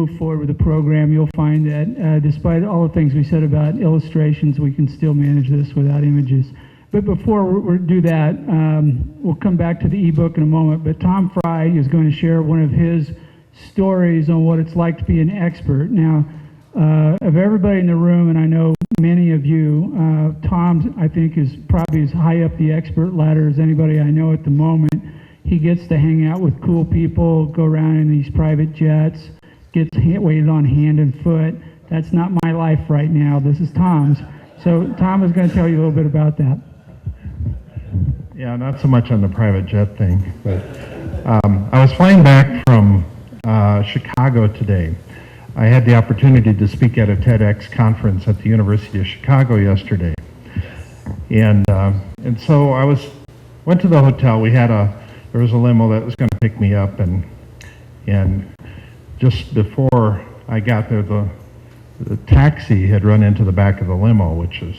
move forward with the program, you'll find that despite all the things we said about illustrations, we can still manage this without images. But before we do that, we'll come back to the ebook in a moment, but Tom Fry is going to share one of his stories on what it's like to be an expert. Now, of everybody in the room, and I know many of you, Tom, I think, is probably as high up the expert ladder as anybody I know at the moment. He gets to hang out with cool people, go around in these private jets, gets waited on hand and foot. That's not my life right now. This is Tom's. So Tom is going to tell you a little bit about that. Yeah, not so much on the private jet thing, but I was flying back from Chicago today. I had the opportunity to speak at a TEDx conference at the University of Chicago yesterday, and so I went to the hotel. There was a limo that was going to pick me up, and just before I got there, the taxi had run into the back of the limo, which is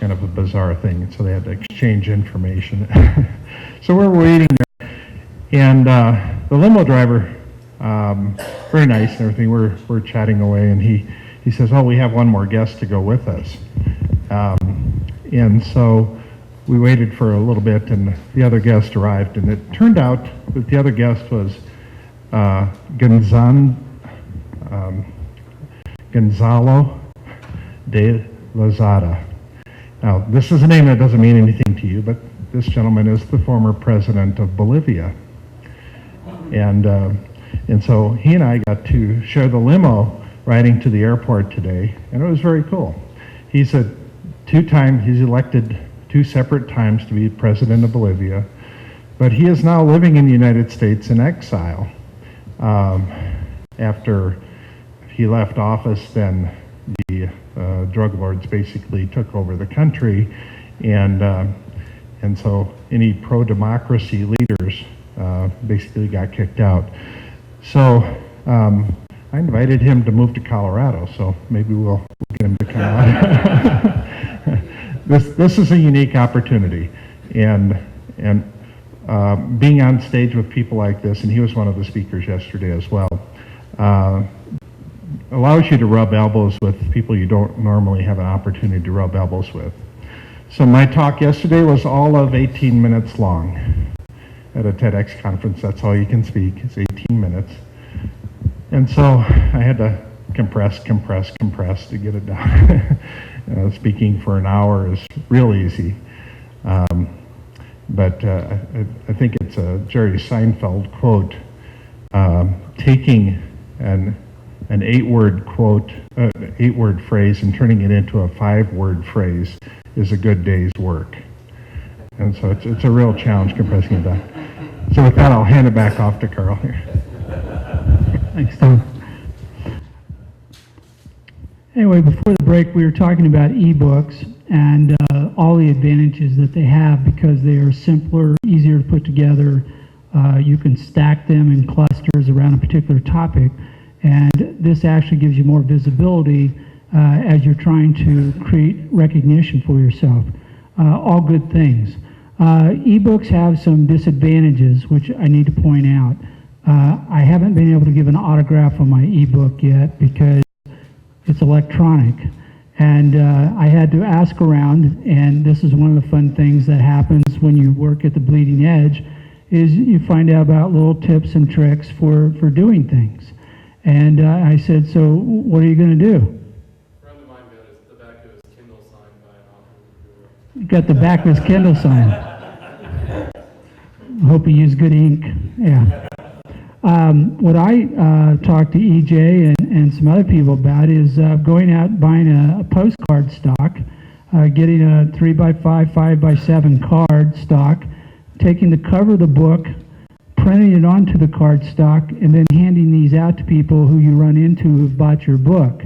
kind of a bizarre thing. So they had to exchange information. So we're waiting there, and the limo driver, very nice and everything. We're chatting away, and he says, "Oh, we have one more guest to go with us." And so we waited for a little bit, and the other guest arrived, and it turned out that the other guest was Gonzalo de Lozada. Now, this is a name that doesn't mean anything to you, but this gentleman is the former president of Bolivia. And so he and I got to share the limo riding to the airport today, and it was very cool. He's elected 2 separate times to be president of Bolivia, but he is now living in the United States in exile. After he left office, then the drug lords basically took over the country, and so any pro-democracy leaders basically got kicked out. So I invited him to move to Colorado, so maybe we'll get him to come on. This is a unique opportunity, and being on stage with people like this, and he was one of the speakers yesterday as well, allows you to rub elbows with people you don't normally have an opportunity to rub elbows with. So my talk yesterday was all of 18 minutes long. At a TEDx conference, that's all you can speak, it's 18 minutes. And so I had to compress to get it down. Speaking for an hour is real easy. But I think it's a Jerry Seinfeld quote, taking an 8-word quote, 8-word phrase and turning it into a 5-word phrase is a good day's work. And so it's a real challenge compressing it down. So with that, I'll hand it back off to Carl here. Thanks, Tom. Anyway, before the break, we were talking about ebooks and all the advantages that they have because they are simpler, easier to put together. You can stack them in clusters around a particular topic, and this actually gives you more visibility as you're trying to create recognition for yourself. All good things. Ebooks have some disadvantages, which I need to point out. I haven't been able to give an autograph on my ebook yet because it's electronic. And I had to ask around, and this is one of the fun things that happens when you work at the bleeding edge, is you find out about little tips and tricks for doing things. And I said, so what are you going to do? Got the back of his Kindle sign. Hope he used good ink. Yeah. What I talked to EJ and some other people about is going out buying a postcard stock, getting a 3x5, 5x7 card stock, taking the cover of the book, printing it onto the card stock, and then handing these out to people who you run into who've bought your book.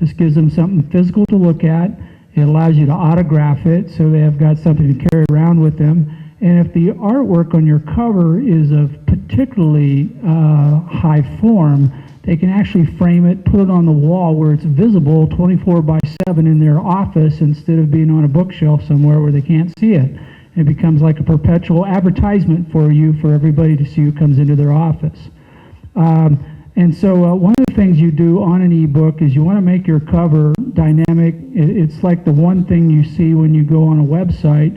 This gives them something physical to look at. It allows you to autograph it so they have got something to carry around with them. And if the artwork on your cover is of particularly high form, they can actually frame it, put it on the wall where it's visible 24/7 in their office instead of being on a bookshelf somewhere where they can't see it. It becomes like a perpetual advertisement for you for everybody to see who comes into their office. And so one of the things you do on an ebook is you want to make your cover dynamic. It's like the one thing you see when you go on a website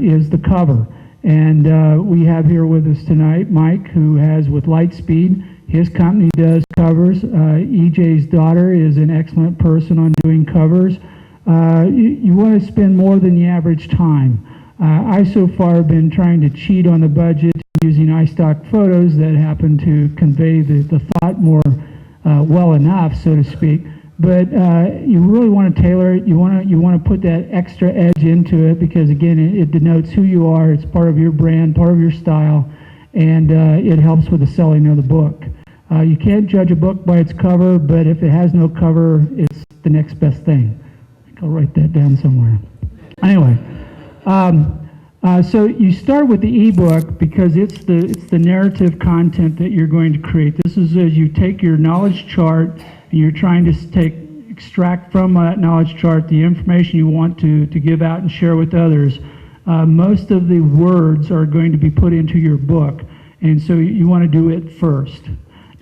is the cover. And we have here with us tonight Mike, who has with Lightspeed. His company does covers. EJ's daughter is an excellent person on doing covers. You want to spend more than the average time. I so far have been trying to cheat on the budget using iStock photos that happen to convey the thought more well enough, so to speak. But you really want to tailor it. You want to put that extra edge into it because again, it denotes who you are. It's part of your brand, part of your style, and it helps with the selling of the book. You can't judge a book by its cover, but if it has no cover, it's the next best thing. I'll write that down somewhere. Anyway. So you start with the ebook because it's the narrative content that you're going to create. This is as you take your knowledge chart and you're trying to extract from that knowledge chart the information you want to give out and share with others. Most of the words are going to be put into your book, and so you want to do it first.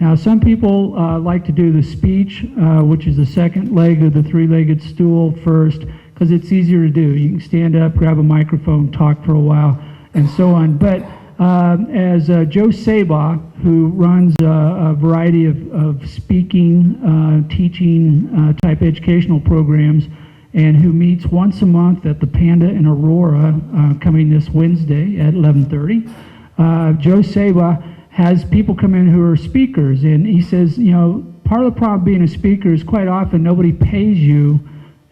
Now, some people like to do the speech, which is the second leg of the three-legged stool first, because it's easier to do. You can stand up, grab a microphone, talk for a while, and so on. But as Joe Sabah, who runs a variety of speaking, teaching type educational programs, and who meets once a month at the Panda in Aurora, coming this Wednesday at 11:30, Joe Sabah has people come in who are speakers, and he says, you know, part of the problem being a speaker is quite often nobody pays you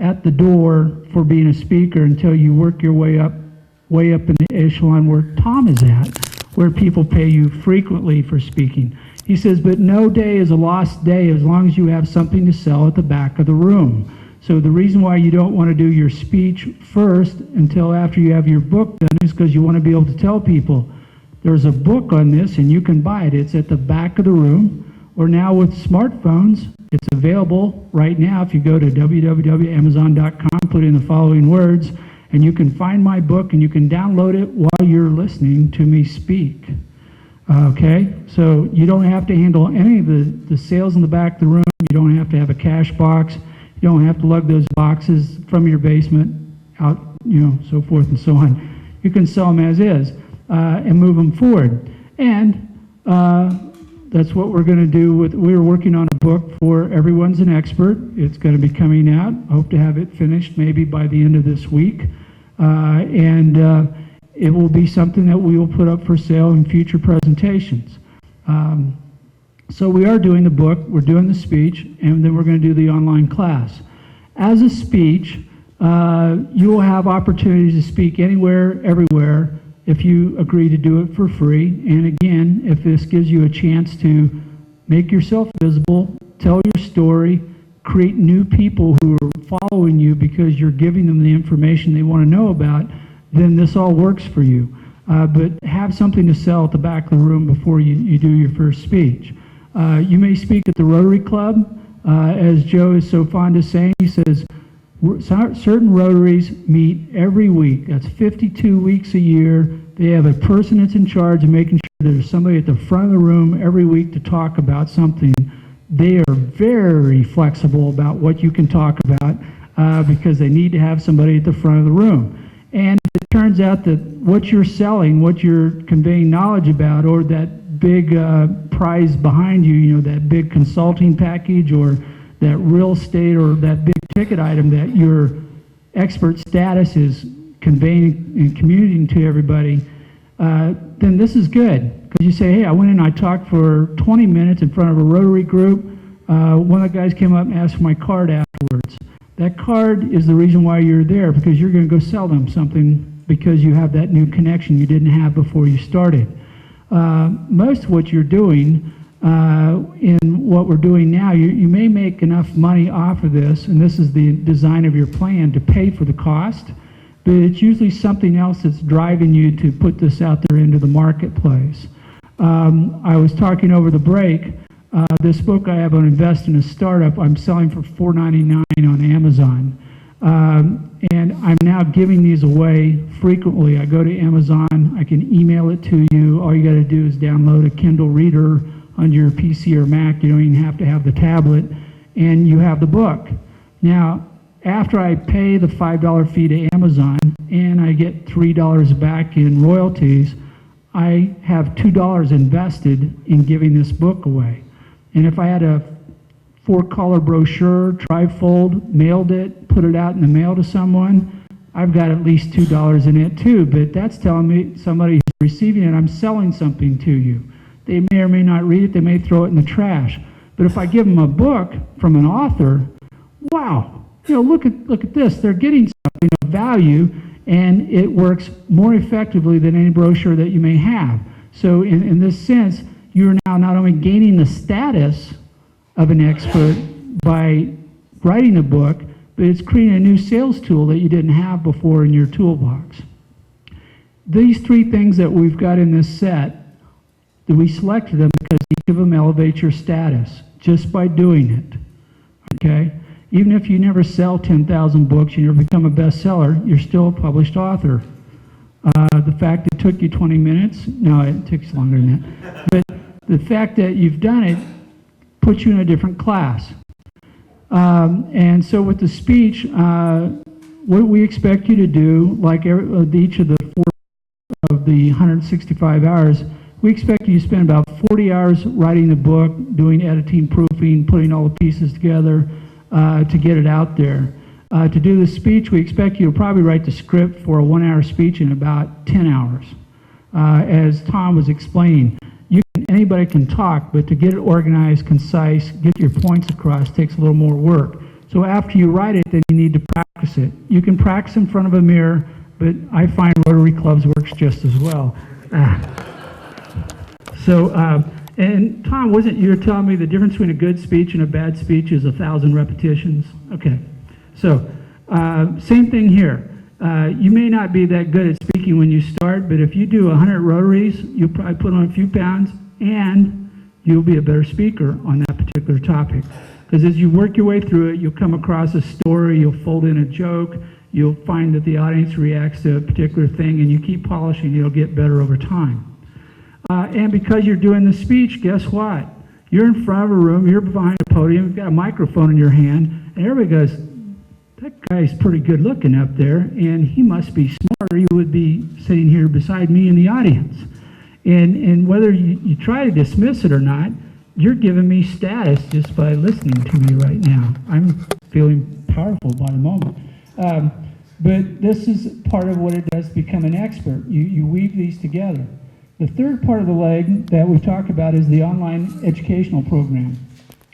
at the door for being a speaker until you work your way up in the echelon where Tom is at, where people pay you frequently for speaking. He says, but no day is a lost day as long as you have something to sell at the back of the room. So the reason why you don't want to do your speech first until after you have your book done is because you want to be able to tell people, there's a book on this and you can buy it. It's at the back of the room. Or now with smartphones, it's available right now. If you go to www.amazon.com, put in the following words, and you can find my book and you can download it while you're listening to me speak. Okay? So you don't have to handle any of the sales in the back of the room. You don't have to have a cash box. You don't have to lug those boxes from your basement out, you know, so forth and so on. You can sell them as is and move them forward. And that's what we're going to do. We're working on a book for Everyone's an Expert. It's going to be coming out. Hope to have it finished maybe by the end of this week. And it will be something that we will put up for sale in future presentations. So we are doing the book, we're doing the speech, and then we're going to do the online class. As a speech, you will have opportunities to speak anywhere, everywhere, if you agree to do it for free. And again, if this gives you a chance to make yourself visible, tell your story, create new people who are following you because you're giving them the information they want to know about, then this all works for you. But have something to sell at the back of the room before you do your first speech. You may speak at the Rotary Club. As Joe is so fond of saying, he says, certain Rotaries meet every week. That's 52 weeks a year. They have a person that's in charge of making sure there's somebody at the front of the room every week to talk about something. They are very flexible about what you can talk about because they need to have somebody at the front of the room. And it turns out that what you're selling, what you're conveying knowledge about, or that big prize behind you, you know, that big consulting package or that real estate or that big ticket item that your expert status is conveying and communicating to everybody, then this is good. Because you say, hey, I went in and I talked for 20 minutes in front of a Rotary group. One of the guys came up and asked for my card afterwards. That card is the reason why you're there, because you're going to go sell them something because you have that new connection you didn't have before you started. Most of what you're doing in what we're doing now, you may make enough money off of this, and this is the design of your plan, to pay for the cost, but it's usually something else that's driving you to put this out there into the marketplace. I was talking over the break, this book I have on Invest in a Startup, I'm selling for $4.99 on Amazon. And I'm now giving these away frequently. I go to Amazon, I can email it to you. All you got to do is download a Kindle reader on your PC or Mac. You don't even have to have the tablet, and you have the book. Now, after I pay the $5 fee to Amazon and I get $3 back in royalties, I have $2 invested in giving this book away. And if I had a 4-color brochure, trifold, mailed it, put it out in the mail to someone, I've got at least $2 in it too. But that's telling me somebody who's receiving it, I'm selling something to you. They may or may not read it, they may throw it in the trash. But if I give them a book from an author, wow, look at this. They're getting something of value, and it works more effectively than any brochure that you may have. So in this sense, you're now not only gaining the status of an expert by writing a book, but it's creating a new sales tool that you didn't have before in your toolbox. These 3 things that we've got in this set, that we selected them because each of them elevates your status just by doing it, okay? Even if you never sell 10,000 books, you never become a bestseller, you're still a published author. The fact it took you 20 minutes, no, it takes longer than that. But the fact that you've done it puts you in a different class. And so with the speech, what we expect you to do, like each of the 4 of the 165 hours, we expect you to spend about 40 hours writing the book, doing editing, proofing, putting all the pieces together to get it out there. To do the speech, we expect you to probably write the script for a 1-hour speech in about 10 hours. As Tom was explaining, anybody can talk, but to get it organized, concise, get your points across takes a little more work. So after you write it, then you need to practice it. You can practice in front of a mirror, but I find Rotary Clubs works just as well. And Tom, wasn't you telling me the difference between a good speech and a bad speech is 1,000 repetitions? Okay. So, same thing here. You may not be that good at speaking when you start, but if you do 100 rotaries, you'll probably put on a few pounds, and you'll be a better speaker on that particular topic. Because as you work your way through it, you'll come across a story, you'll fold in a joke, you'll find that the audience reacts to a particular thing, and you keep polishing, it'll get better over time. And because you're doing the speech, guess what? You're in front of a room, you're behind a podium, you've got a microphone in your hand, and everybody goes, that guy's pretty good looking up there, and he must be smart, or he would be sitting here beside me in the audience. And whether you try to dismiss it or not, you're giving me status just by listening to me right now. I'm feeling powerful by the moment. But this is part of what it does to become an expert. You weave these together. The third part of the leg that we talk about is the online educational program.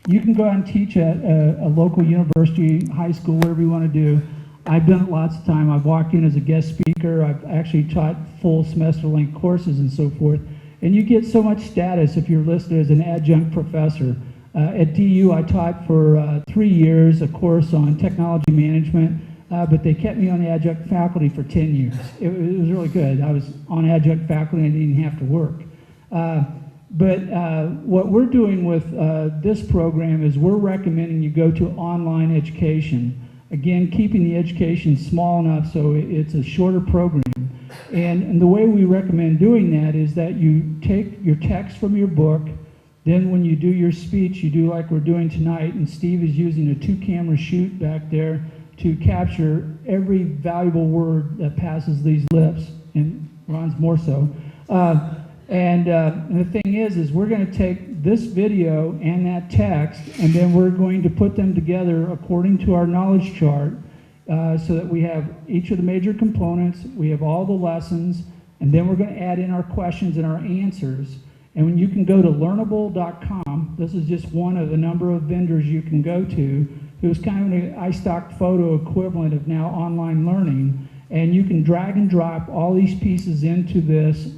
You can go out and teach at a local university, high school, wherever you want to do. I've done it lots of time. I've walked in as a guest speaker. I've actually taught full semester-length courses and so forth. And you get so much status if you're listed as an adjunct professor. At DU, I taught for 3 years a course on technology management, but they kept me on the adjunct faculty for 10 years. It was really good. I was on adjunct faculty and I didn't have to work. But what we're doing with this program is we're recommending you go to online education. Again, keeping the education small enough so it's a shorter program. And the way we recommend doing that is that you take your text from your book, then when you do your speech, you do like we're doing tonight, and Steve is using a 2-camera shoot back there to capture every valuable word that passes these lips, and Ron's more so. And the thing is we're going to take this video and that text, and then we're going to put them together according to our knowledge chart so that we have each of the major components, we have all the lessons, and then we're going to add in our questions and our answers. And when you can go to learnable.com, this is just one of a number of vendors you can go to, who's kind of an iStock photo equivalent of now online learning, and you can drag and drop all these pieces into this.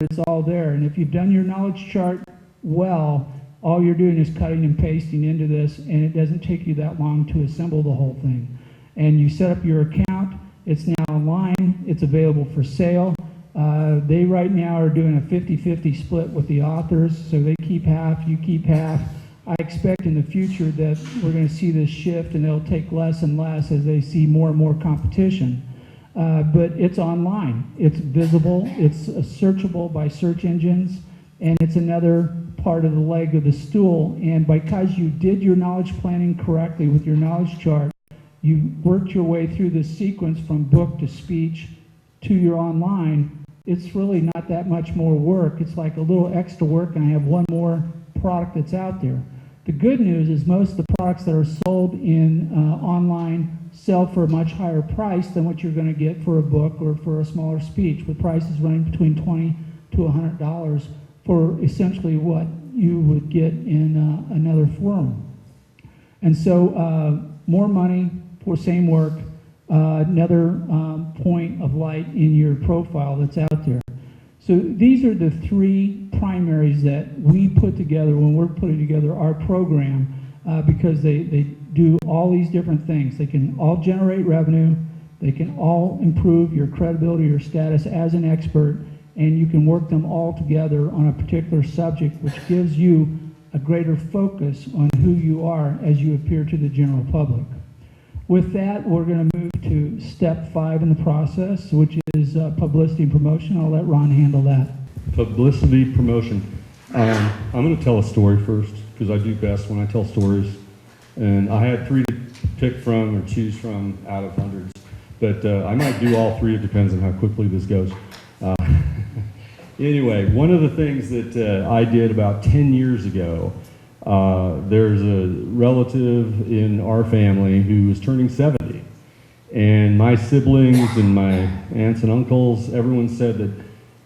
It's all there, and if you've done your knowledge chart well, all you're doing is cutting and pasting into this, and it doesn't take you that long to assemble the whole thing. And you set up your account, it's now online, it's available for sale. They right now are doing a 50-50 split with the authors, so they keep half, you keep half. I expect in the future that we're going to see this shift, and they'll take less and less as they see more and more competition. But it's online, it's visible, it's searchable by search engines. and it's another part of the leg of the stool. And because you did your knowledge planning correctly with your knowledge chart, you worked your way through this sequence from book to speech to your online, it's really not that much more work. It's like a little extra work, and I have one more product that's out there. The good news is most of the products that are sold in online sell for a much higher price than what you're going to get for a book or for a smaller speech, with prices running between $20 to $100 for essentially what you would get in another forum. And so more money for same work, another point of light in your profile that's out there. So these are the three primaries that we put together when we're putting together our program, because they do all these different things. They can all generate revenue, they can all improve your credibility or status as an expert, and you can work them all together on a particular subject, which gives you a greater focus on who you are as you appear to the general public. With that, we're going to move to step 5 in the process, which is publicity and promotion. I'll let Ron handle that. Publicity, promotion. I'm going to tell a story first, because I do best when I tell stories. And I had 3 to pick from or choose from out of hundreds. But I might do all 3. It depends on how quickly this goes. Anyway, one of the things that I did about 10 years ago, there's a relative in our family who was turning 70. And my siblings and my aunts and uncles, everyone said that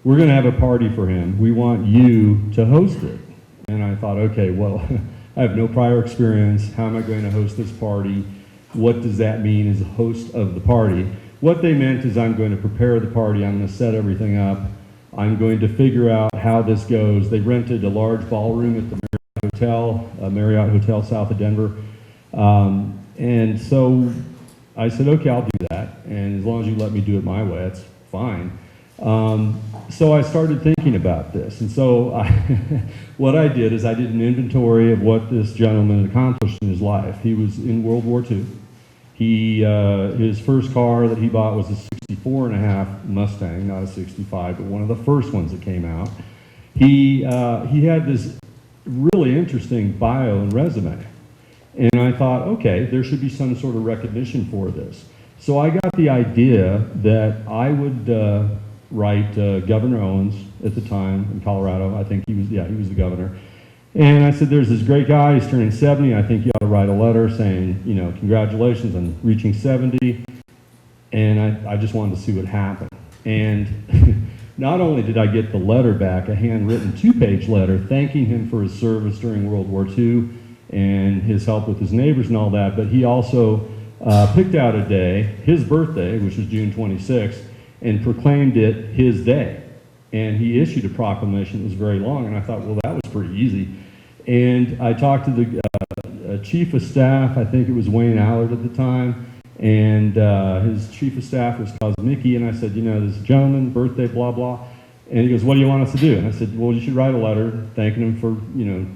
we're going to have a party for him. We want you to host it. And I thought, okay, well, I have no prior experience. How am I going to host this party? What does that mean as a host of the party? What they meant is I'm going to prepare the party. I'm going to set everything up. I'm going to figure out how this goes. They rented a large ballroom at the Marriott Hotel south of Denver. And so I said, okay, I'll do that. And as long as you let me do it my way, that's fine. So I started thinking about this. And so what I did is I did an inventory of what this gentleman accomplished in his life. He was in World War II. His first car that he bought was a 64.5 Mustang, not a 65, but one of the first ones that came out. He had this really interesting bio and resume. And I thought, okay, there should be some sort of recognition for this. So I got the idea that I would write Governor Owens at the time in Colorado. I think he was the governor. And I said, there's this great guy, he's turning 70. I think you ought to write a letter saying, you know, congratulations on reaching 70. And I just wanted to see what happened. And not only did I get the letter back, a handwritten 2-page letter thanking him for his service during World War II and his help with his neighbors and all that, but he also picked out a day, his birthday, which was June 26th, and proclaimed it his day. And he issued a proclamation that was very long, and I thought, well, that was pretty easy. And I talked to the chief of staff, I think it was Wayne Allard at the time, and his chief of staff was Mickey, and I said, you know, this gentleman, birthday, blah, blah. And he goes, what do you want us to do? And I said, well, you should write a letter thanking him for, you know,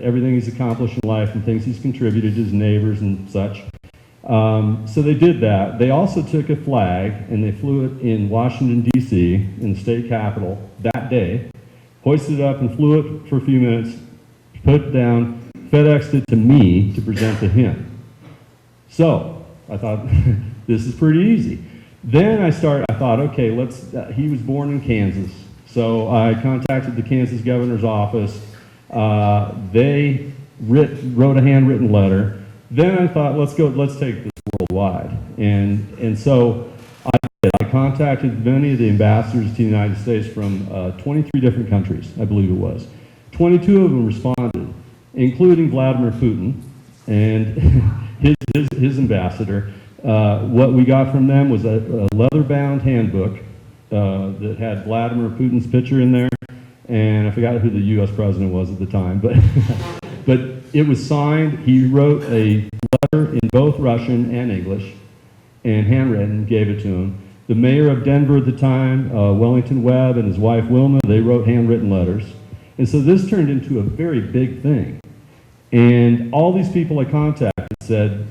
everything he's accomplished in life and things he's contributed to his neighbors and such. So they did that. They also took a flag and they flew it in Washington, D.C., in the state capitol that day, hoisted it up and flew it for a few minutes, put it down, FedExed it to me to present to him. So I thought, this is pretty easy. Then I thought, okay, he was born in Kansas. So I contacted the Kansas governor's office. They wrote a handwritten letter. Then I thought, let's take this worldwide. And so I contacted many of the ambassadors to the United States from 23 different countries, I believe it was. 22 of them responded, including Vladimir Putin and his ambassador. What we got from them was a leather-bound handbook that had Vladimir Putin's picture in there, and I forgot who the U.S. president was at the time, but it was signed. He wrote a letter in both Russian and English, and handwritten, gave it to him. The mayor of Denver at the time, Wellington Webb, and his wife Wilma, they wrote handwritten letters. And so this turned into a very big thing. And all these people I contacted said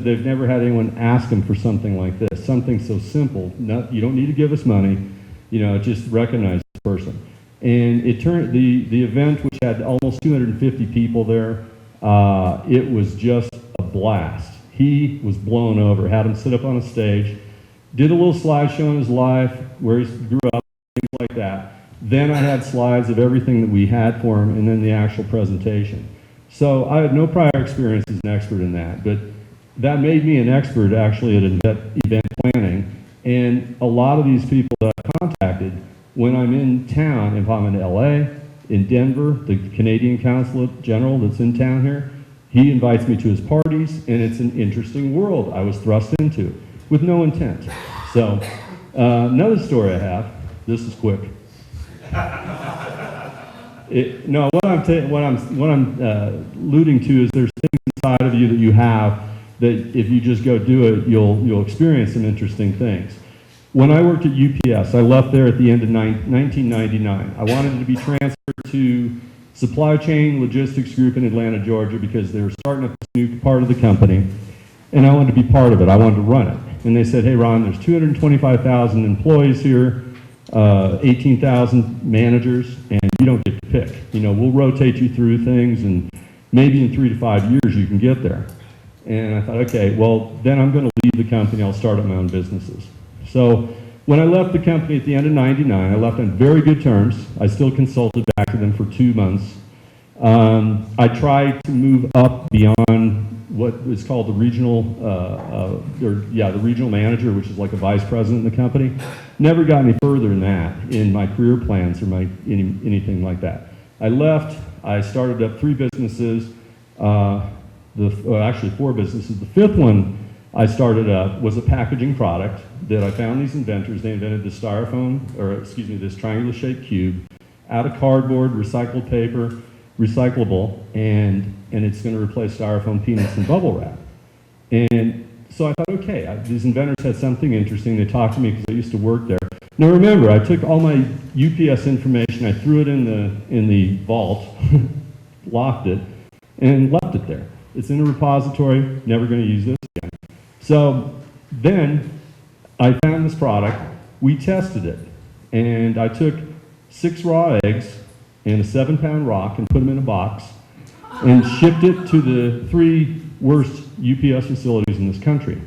they've never had anyone ask them for something like this, something so simple. You don't need to give us money, you know, just recognize this person. And it turned, the event, which had almost 250 people there, it was just a blast. He was blown over, had him sit up on a stage, did a little slideshow on his life, where he grew up, things like that. Then I had slides of everything that we had for him, and then the actual presentation. So I had no prior experience as an expert in that, but that made me an expert actually at event planning. And a lot of these people that I contacted, when I'm in town, if I'm in LA, in Denver, the Canadian Consulate General that's in town here, he invites me to his parties, and it's an interesting world I was thrust into with no intent. So another story I have, this is quick. What I'm alluding to is there's things inside of you that you have that if you just go do it, you'll experience some interesting things. When I worked at UPS, I left there at the end of 1999. I wanted to be transferred to Supply Chain Logistics Group in Atlanta, Georgia, because they were starting up this new part of the company, and I wanted to be part of it. I wanted to run it. And they said, hey, Ron, there's 225,000 employees here, 18,000 managers, and you don't get to pick. We'll rotate you through things, and maybe in 3 to 5 years you can get there. And I thought, okay, well, then I'm going to leave the company. I'll start up my own businesses. So when I left the company at the end of '99, I left on very good terms. I still consulted back to them for 2 months. I tried to move up beyond what is called the regional, the regional manager, which is like a vice president in the company. Never got any further than that in my career plans or anything like that. I left. I started up 3 businesses. Actually 4 businesses. The 5th one I started up was a packaging product that I found these inventors. They invented this this triangular shaped cube out of cardboard, recycled paper, recyclable, and it's going to replace styrofoam, peanuts, and bubble wrap. And so I thought, okay, these inventors had something interesting. They talked to me because I used to work there. Now remember, I took all my UPS information, I threw it in the vault, locked it, and left it there. It's in a repository, never going to use this again. So then I found this product, we tested it, and I took 6 raw eggs and a 7-pound rock and put them in a box and shipped it to the 3 worst UPS facilities in this country.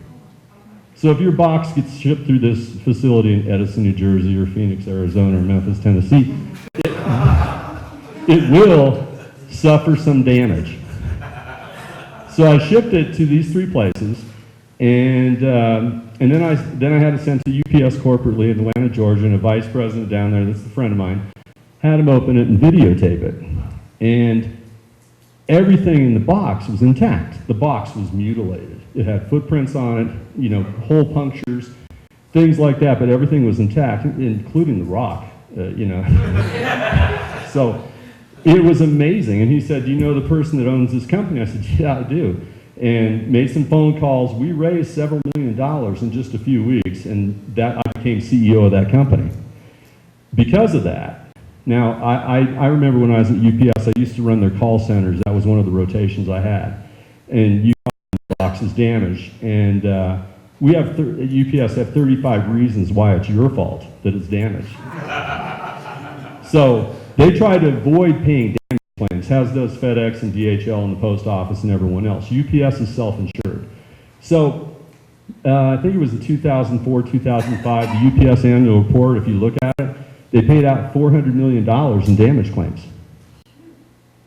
So if your box gets shipped through this facility in Edison, New Jersey, or Phoenix, Arizona, or Memphis, Tennessee, it will suffer some damage. So I shipped it to these 3 places, and then I had it sent to UPS corporately in Atlanta, Georgia, and a vice president down there, that's a friend of mine, had him open it and videotape it. And everything in the box was intact. The box was mutilated. It had footprints on it, hole punctures, things like that, but everything was intact, including the rock, So it was amazing. And he said, do you know the person that owns this company? I said, yeah, I do. And made some phone calls. We raised several $1 million in just a few weeks, and I became CEO of that company. Because of that, now I remember when I was at UPS, I used to run their call centers. That was one of the rotations I had. And UPS box is damaged. And we have, at UPS, have 35 reasons why it's your fault that it's damaged. So they try to avoid paying damage claims, as does FedEx and DHL and the post office and everyone else. UPS is self-insured. So I think it was in 2004, 2005, the UPS annual report, if you look at it, they paid out $400 million in damage claims.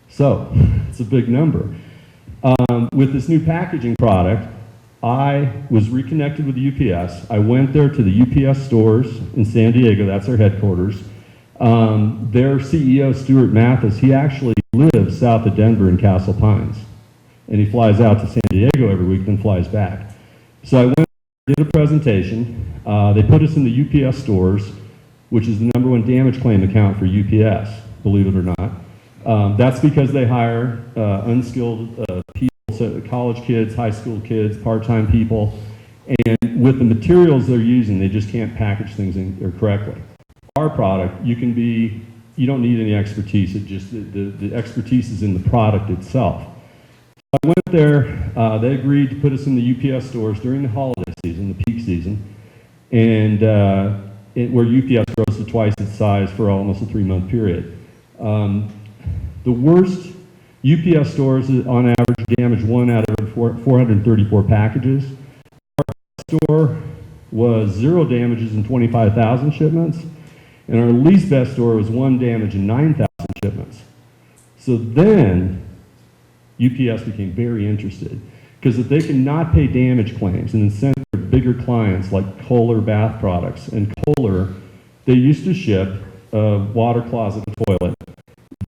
So it's a big number. With this new packaging product, I was reconnected with UPS. I went there to the UPS stores in San Diego, that's their headquarters. Their CEO, Stuart Mathis, he actually lives south of Denver in Castle Pines. And he flies out to San Diego every week, then flies back. So I went, did a presentation. They put us in the UPS stores, which is the #1 damage claim account for UPS, believe it or not. That's because they hire unskilled people, so college kids, high school kids, part-time people, and with the materials they're using, they just can't package things correctly. Our product, you don't need any expertise. It just the expertise is in the product itself. So I went there. They agreed to put us in the UPS stores during the holiday season, the peak season, and where UPS grows close to twice its size for almost a 3-month period. The worst UPS stores on average damage 1 out of 434 packages. Our store was 0 damages in 25,000 shipments, and our least best store was 1 damage in 9,000 shipments. So then UPS became very interested, because if they can not pay damage claims and then send their bigger clients like Kohler bath products, and Kohler, they used to ship a water closet and toilet,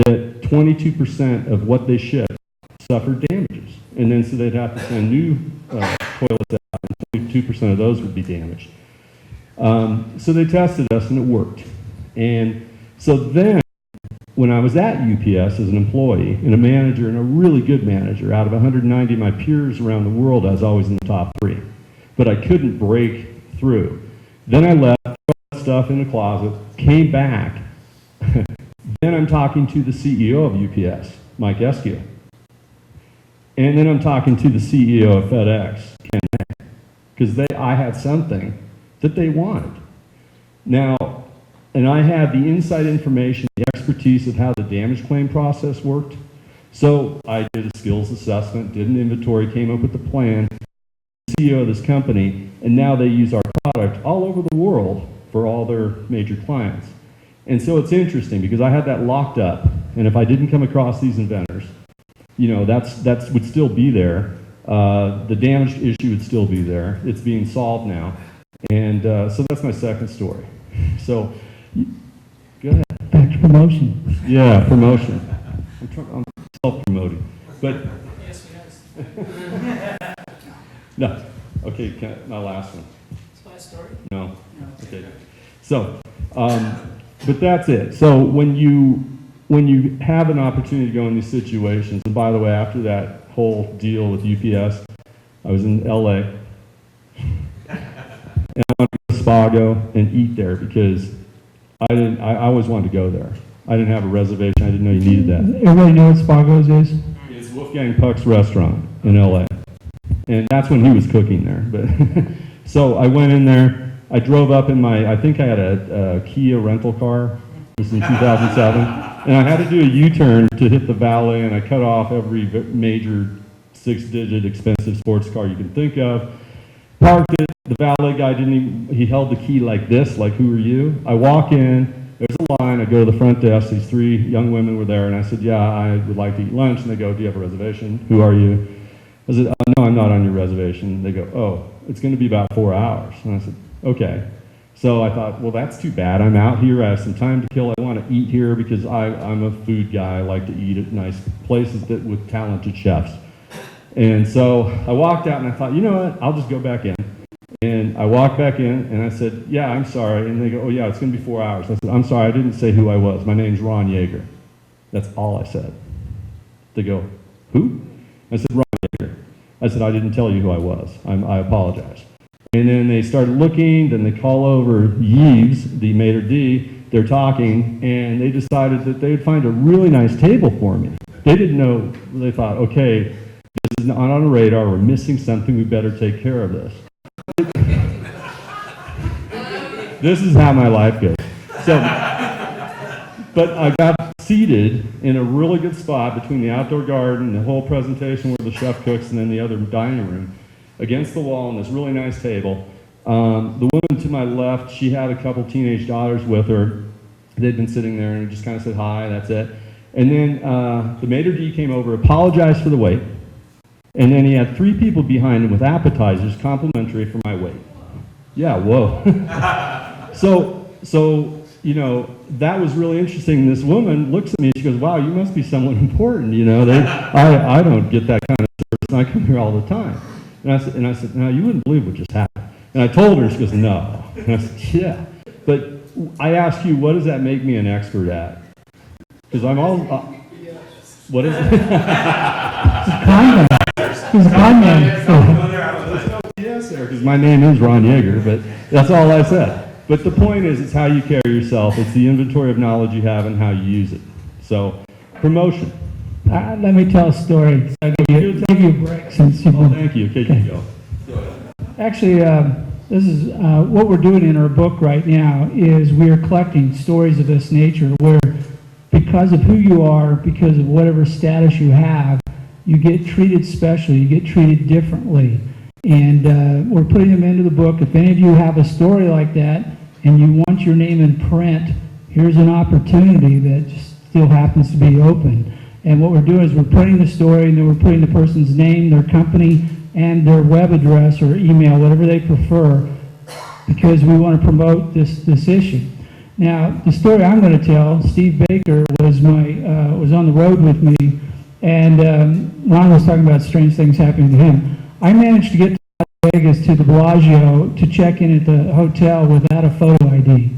that 22% of what they shipped suffered damages. And then so they'd have to send new toilets out, and 22% of those would be damaged. So they tested us and it worked. And so then, when I was at UPS as an employee and a manager, and a really good manager, out of 190 of my peers around the world, I was always in the top 3. But I couldn't break through. Then I left, threw that stuff in the closet, came back. Then I'm talking to the CEO of UPS, Mike Eskew. And then I'm talking to the CEO of FedEx, Ken May, because I had something that they wanted. Now, and I had the inside information, the expertise of how the damage claim process worked. So I did a skills assessment, did an inventory, came up with a plan, CEO of this company, and now they use our product all over the world for all their major clients. And so it's interesting because I had that locked up, and if I didn't come across these inventors, you know, that's would still be there. The damage issue would still be there. It's being solved now. And so that's my second story. So, go ahead. Back to promotion. Yeah, promotion. I'm self-promoting. But, Yes, yes. no. Okay, my last one. It's my story. No. No. Okay. So, but that's it. So when you have an opportunity to go in these situations, and by the way, after that whole deal with UPS, I was in LA, and I wanted to go to Spago and eat there because I always wanted to go there. I didn't have a reservation. I didn't know you needed that. Everybody know what Spago's is? It's Wolfgang Puck's restaurant in LA, and that's when he was cooking there. But so I went in there. I drove up in I think I had a Kia rental car. This was in 2007, and I had to do a U-turn to hit the valet, and I cut off every major 6-digit expensive sports car you can think of. Parked it. The valet guy he held the key like this, like, who are you? I walk in. There's a line. I go to the front desk. These 3 young women were there, and I said, yeah, I would like to eat lunch. And they go, do you have a reservation? Who are you? I said, no, I'm not on your reservation. They go, oh, it's going to be about 4 hours. And I said, okay. So I thought, well, that's too bad. I'm out here. I have some time to kill. I want to eat here because I'm a food guy. I like to eat at nice places with talented chefs. And so I walked out, and I thought, you know what? I'll just go back in. And I walked back in, and I said, yeah, I'm sorry. And they go, oh, yeah, it's going to be 4 hours. I said, I'm sorry, I didn't say who I was. My name's Ron Yeager. That's all I said. They go, who? I said, Ron Yeager. I said, I didn't tell you who I was. I apologize. And then they started looking, then they call over Yves, the maitre d', they're talking, and they decided that they would find a really nice table for me. They didn't know, they thought, okay, this is not on the radar, we're missing something, we better take care of this. This is how my life goes. So, but I got seated in a really good spot between the outdoor garden, the whole presentation where the chef cooks, and then the other dining room, against the wall on this really nice table. The woman to my left, she had a couple teenage daughters with her. They'd been sitting there and just kind of said hi, that's it. And then the maitre d' came over, apologized for the wait, and then he had 3 people behind him with appetizers complimentary for my wait. Yeah, whoa. So, you know, that was really interesting. This woman looks at me, she goes, wow, you must be someone important, you know. I don't get that kind of service, and I come here all the time. And I said, no, you wouldn't believe what just happened. And I told her, she goes, no. And I said, yeah. But I ask you, what does that make me an expert at? Because I'm all, what is it? He's a con man. There's no BS there, because my name is Ron Yeager, but that's all I said. But the point is, it's how you carry yourself. It's the inventory of knowledge you have and how you use it. So, promotion. Let me tell a story. I'll give you a break since you've Oh, been... thank you. Okay, you go. Actually, This is what we're doing in our book right now is we are collecting stories of this nature where because of who you are, because of whatever status you have, you get treated specially, you get treated differently. And we're putting them into the book. If any of you have a story like that and you want your name in print, here's an opportunity that just still happens to be open. And what we're doing is we're printing the story and then we're putting the person's name, their company, and their web address or email, whatever they prefer, because we want to promote this issue. Now, the story I'm going to tell, Steve Baker was on the road with me, and Ron was talking about strange things happening to him. I managed to get to Las Vegas to the Bellagio to check in at the hotel without a photo ID.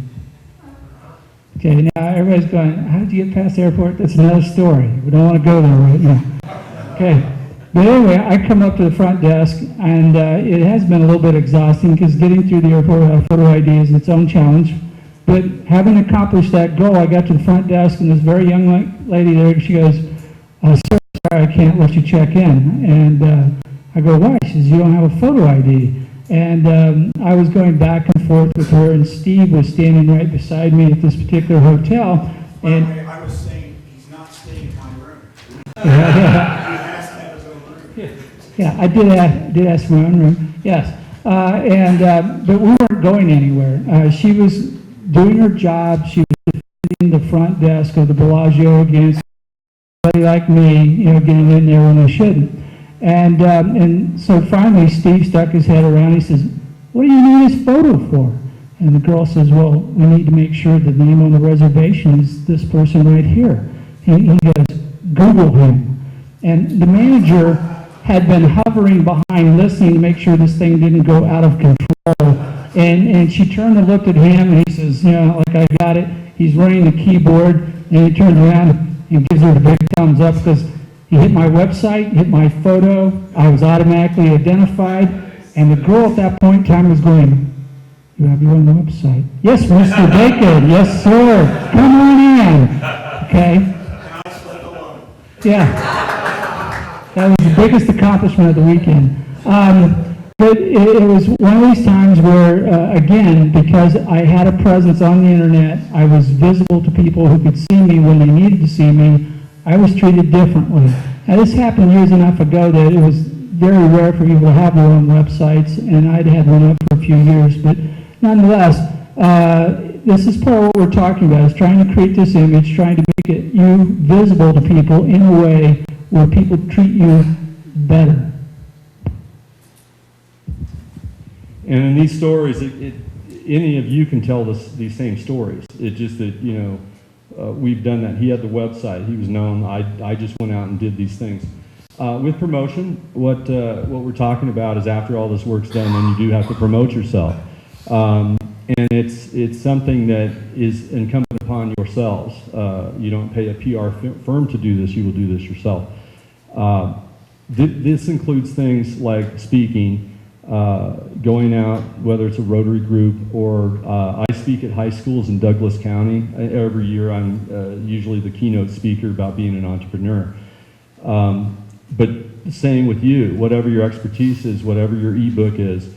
Okay, now everybody's going, how did you get past the airport? That's another story. We don't want to go there right now. Okay, but anyway, I come up to the front desk, and it has been a little bit exhausting because getting through the airport without a photo ID is its own challenge. But having accomplished that goal, I got to the front desk, and this very young lady there, she goes, sir, sorry, I can't let you check in. And I go, why? She says, you don't have a photo ID. And I was going back and forth with her, and Steve was standing right beside me at this particular hotel. And I was saying he's not staying in my room. Yeah, I did ask for my own room, yes. But we weren't going anywhere. She was doing her job. She was defending the front desk of the Bellagio against somebody like me, getting in there when they shouldn't. And so finally Steve stuck his head around. He says, what do you need this photo for? And the girl says, well, we need to make sure the name on the reservation is this person right here. He goes, Google him. And the manager had been hovering behind listening to make sure this thing didn't go out of control. And she turned and looked at him, and he says, like I got it. He's running the keyboard, and he turns around and gives her the big thumbs up because he hit my website, hit my photo. I was automatically identified. And the girl at that point in time was going, you have your own website. Yes, Mr. Baker. Yes, sir. Come on in. Okay. Yeah. That was the biggest accomplishment of the weekend. But it was one of these times where, again, because I had a presence on the internet, I was visible to people who could see me when they needed to see me. I was treated differently. Now, this happened years enough ago that it was very rare for people to have their own websites, and I'd had one up for a few years. But nonetheless, this is part of what we're talking about, is trying to create this image, trying to make it you visible to people in a way where people treat you better. And in these stories, any of you can tell these same stories. It's just that, we've done that. He had the website. He was known. I just went out and did these things. With promotion, what we're talking about is after all this work's done, then you do have to promote yourself. And it's something that is incumbent upon yourselves. You don't pay a PR firm to do this. You will do this yourself. This includes things like speaking, going out, whether it's a Rotary group or I speak at high schools in Douglas County. Every year I'm usually the keynote speaker about being an entrepreneur. But same with you, whatever your expertise is, whatever your ebook is,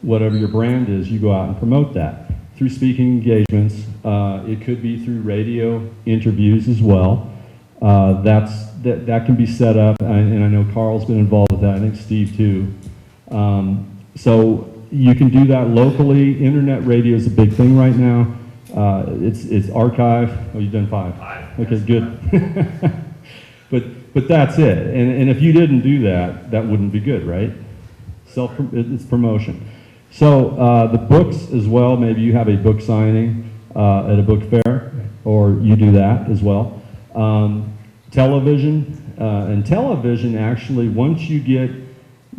whatever your brand is, you go out and promote that through speaking engagements. It could be through radio interviews as well. That can be set up, and I know Carl's been involved with that, I think Steve too. So you can do that locally. Internet radio is a big thing right now. It's archive. Oh, you've done 5. Okay, good. But that's it. And if you didn't do that, that wouldn't be good, right? It's promotion. So the books as well. Maybe you have a book signing at a book fair, or you do that as well. Television. And television, actually, once you get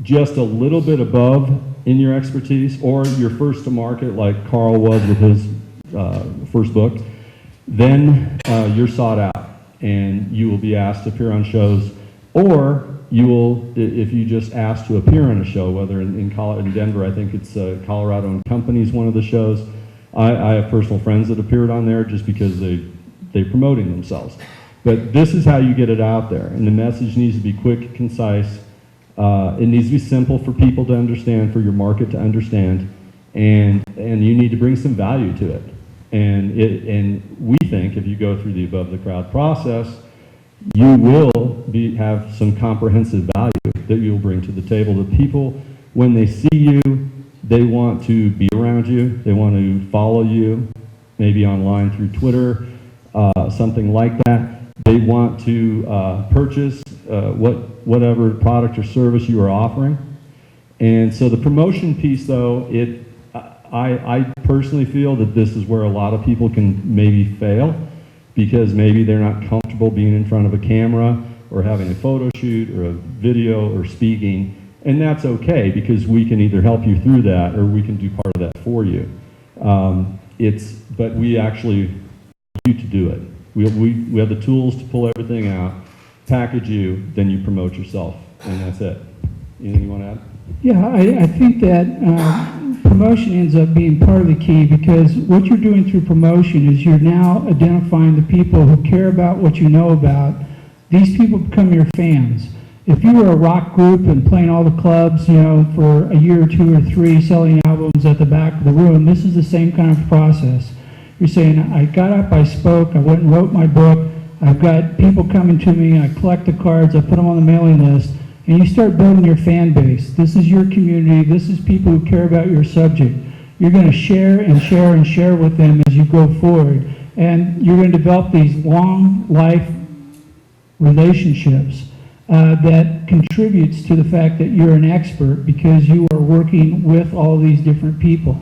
just a little bit above in your expertise, or you're first to market like Carl was with his first book, then you're sought out and you will be asked to appear on shows, or you will, if you just ask to appear on a show, whether in Denver, I think it's Colorado and Company's one of the shows. I have personal friends that appeared on there just because they're promoting themselves. But this is how you get it out there, and the message needs to be quick, concise, It needs to be simple for people to understand, for your market to understand, and you need to bring some value to it. And we think if you go through the above the crowd process, you will have some comprehensive value that you'll bring to the table. The people, when they see you, they want to be around you, they want to follow you, maybe online through Twitter, something like that. They want to purchase whatever product or service you are offering. And so the promotion piece, though, I personally feel that this is where a lot of people can maybe fail, because maybe they're not comfortable being in front of a camera or having a photo shoot or a video or speaking. And that's okay, because we can either help you through that or we can do part of that for you. But we actually want you to do it. We have the tools to pull everything out, package you, then you promote yourself, and that's it. Anything you want to add? Yeah, I think that promotion ends up being part of the key, because what you're doing through promotion is you're now identifying the people who care about what you know about. These people become your fans. If you were a rock group and playing all the clubs, for a year or two or three, selling albums at the back of the room, this is the same kind of process. You're saying, I got up, I spoke, I went and wrote my book, I've got people coming to me, I collect the cards, I put them on the mailing list, and you start building your fan base. This is your community, this is people who care about your subject. You're going to share and share and share with them as you go forward, and you're going to develop these long life relationships that contributes to the fact that you're an expert, because you are working with all these different people.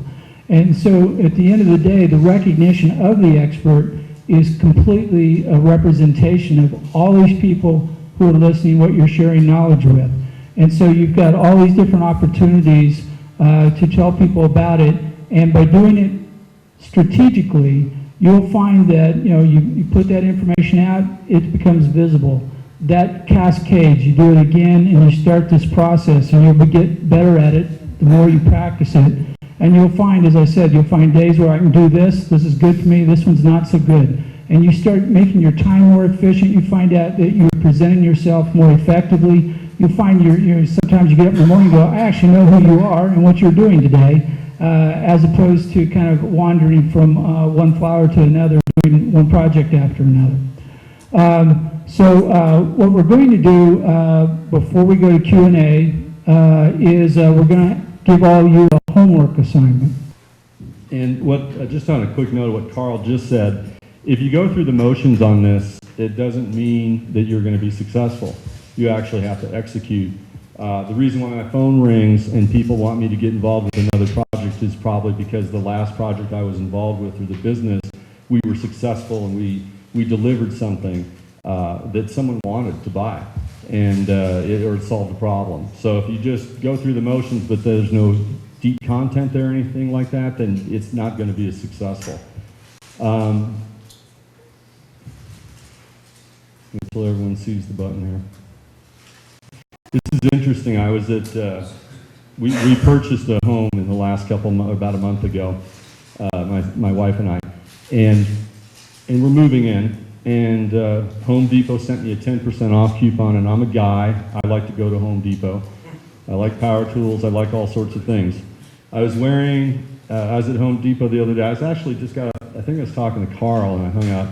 And so at the end of the day, the recognition of the expert is completely a representation of all these people who are listening, what you're sharing knowledge with. And so you've got all these different opportunities to tell people about it, and by doing it strategically, you'll find that you put that information out, it becomes visible. That cascades, you do it again, and you start this process, and you'll get better at it the more you practice it. And you'll find, as I said, you'll find days where I can do this is good for me, this one's not so good. And you start making your time more efficient, you find out that you're presenting yourself more effectively. You find sometimes you get up in the morning and go, I actually know who you are and what you're doing today, as opposed to kind of wandering from one flower to another, doing one project after another. So what we're going to do before we go to Q&A is we're going to give all of you a homework assignment. And just on a quick note of what Carl just said, if you go through the motions on this, it doesn't mean that you're going to be successful. You actually have to execute. The reason why my phone rings and people want me to get involved with another project is probably because the last project I was involved with through the business, we were successful and we delivered something that someone wanted to buy, and or it solved a problem. So if you just go through the motions but there's no deep content there or anything like that, then it's not going to be as successful. Until everyone sees the button here. This is interesting. I was at, we purchased a home in the last about a month ago, my wife and I, and we're moving in, and Home Depot sent me a 10% off coupon, and I'm a guy, I like to go to Home Depot. I like power tools, I like all sorts of things. I was at Home Depot the other day, I think I was talking to Carl, and I hung up,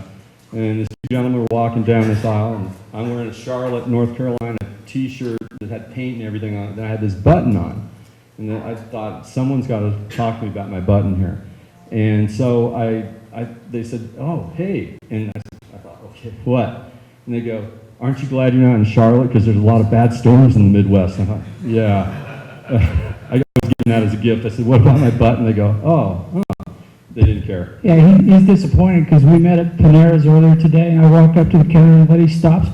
and this gentlemen were walking down this aisle, and I'm wearing a Charlotte, North Carolina t-shirt that had paint and everything on it, and I had this button on. And then I thought, someone's got to talk to me about my button here. And so they said, oh, hey. And I thought, okay, what? And they go, aren't you glad you're not in Charlotte? Because there's a lot of bad storms in the Midwest. And I thought, yeah. I was given that as a gift. I said, what about my button? They go, oh. They didn't care. Yeah, he's disappointed because we met at Panera's earlier today, and I walk up to the counter and the lady stops.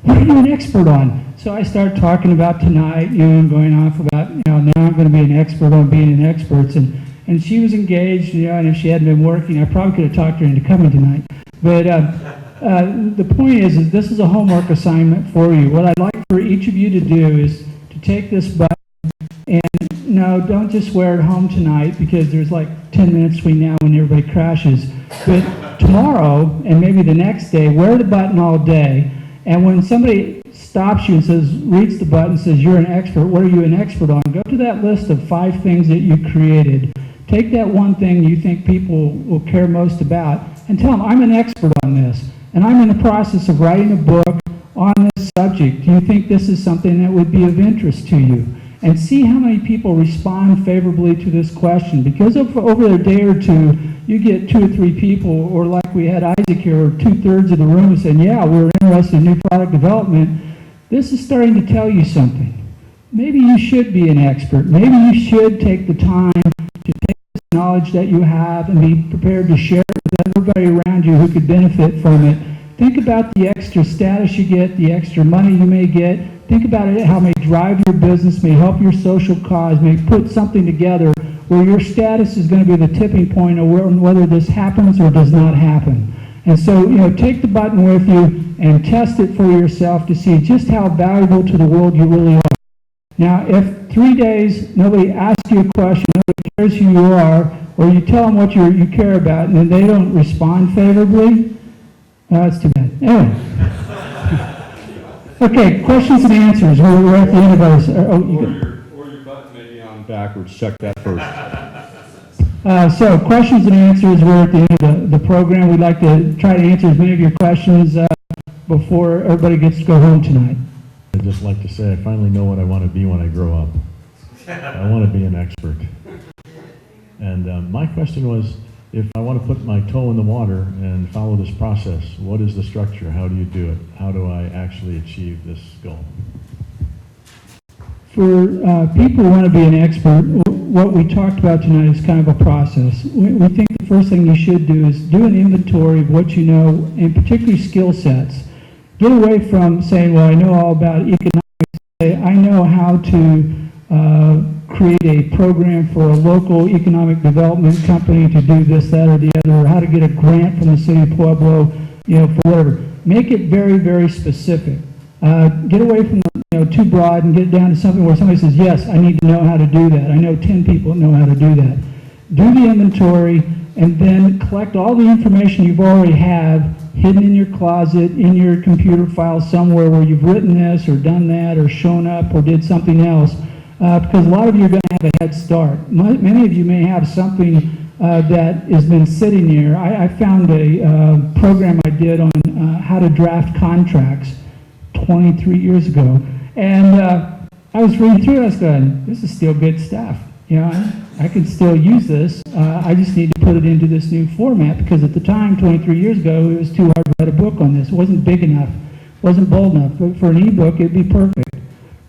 What are you an expert on? So I start talking about tonight, and going off about, now I'm going to be an expert on being an expert. And she was engaged, and if she hadn't been working, I probably could have talked her into coming tonight. But the point is this is a homework assignment for you. What I'd like for each of you to do is to take this button, and no, don't just wear it home tonight, because there's like 10 minutes between now and everybody crashes. But tomorrow, and maybe the next day, wear the button all day. And when somebody stops you and says, reads the button, says you're an expert, what are you an expert on? Go to that list of 5 things that you created. Take that one thing you think people will care most about and tell them, I'm an expert on this, and I'm in the process of writing a book on this subject. Do you think this is something that would be of interest to you? And see how many people respond favorably to this question. Because over a day or two, you get 2 or 3 people, or like we had Isaac here, or 2/3 of the room saying, yeah, we're interested in new product development. This is starting to tell you something. Maybe you should be an expert. Maybe you should take the time to take this knowledge that you have and be prepared to share it with everybody around you who could benefit from it. Think about the extra status you get, the extra money you may get. Think about it, how it may drive your business, may help your social cause, may put something together where your status is going to be the tipping point of whether this happens or does not happen. And so, take the button with you and test it for yourself to see just how valuable to the world you really are. Now, if 3 days nobody asks you a question, nobody cares who you are, or you tell them what you care about, and then they don't respond favorably, that's too bad. Anyway. Okay, questions and answers. We're at the end of ours. Or your button may be on backwards. Check that first. So questions and answers. We're at the end of the program. We'd like to try to answer as many of your questions before everybody gets to go home tonight. I'd just like to say I finally know what I want to be when I grow up. I want to be an expert. And my question was, if I want to put my toe in the water and follow this process, what is the structure? How do you do it? How do I actually achieve this goal? For people who want to be an expert, what we talked about tonight is kind of a process. We think the first thing you should do is do an inventory of what you know, and particularly skill sets. Get away from saying, well, I know all about economics. Say, I know how to create a program for a local economic development company to do this, that, or the other, or how to get a grant from the city of Pueblo, for whatever. Make it very, very specific. Get away from too broad and get down to something where somebody says, yes, I need to know how to do that. I know 10 people that know how to do that. Do the inventory and then collect all the information you've already have hidden in your closet, in your computer file somewhere where you've written this or done that or shown up or did something else. Because a lot of you are going to have a head start. Many of you may have something that has been sitting there. I found a program I did on how to draft contracts 23 years ago. And I was reading through it, I was going, this is still good stuff. I can still use this. I just need to put it into this new format because at the time, 23 years ago, it was too hard to write a book on this. It wasn't big enough, wasn't bold enough. But for an ebook, it'd be perfect.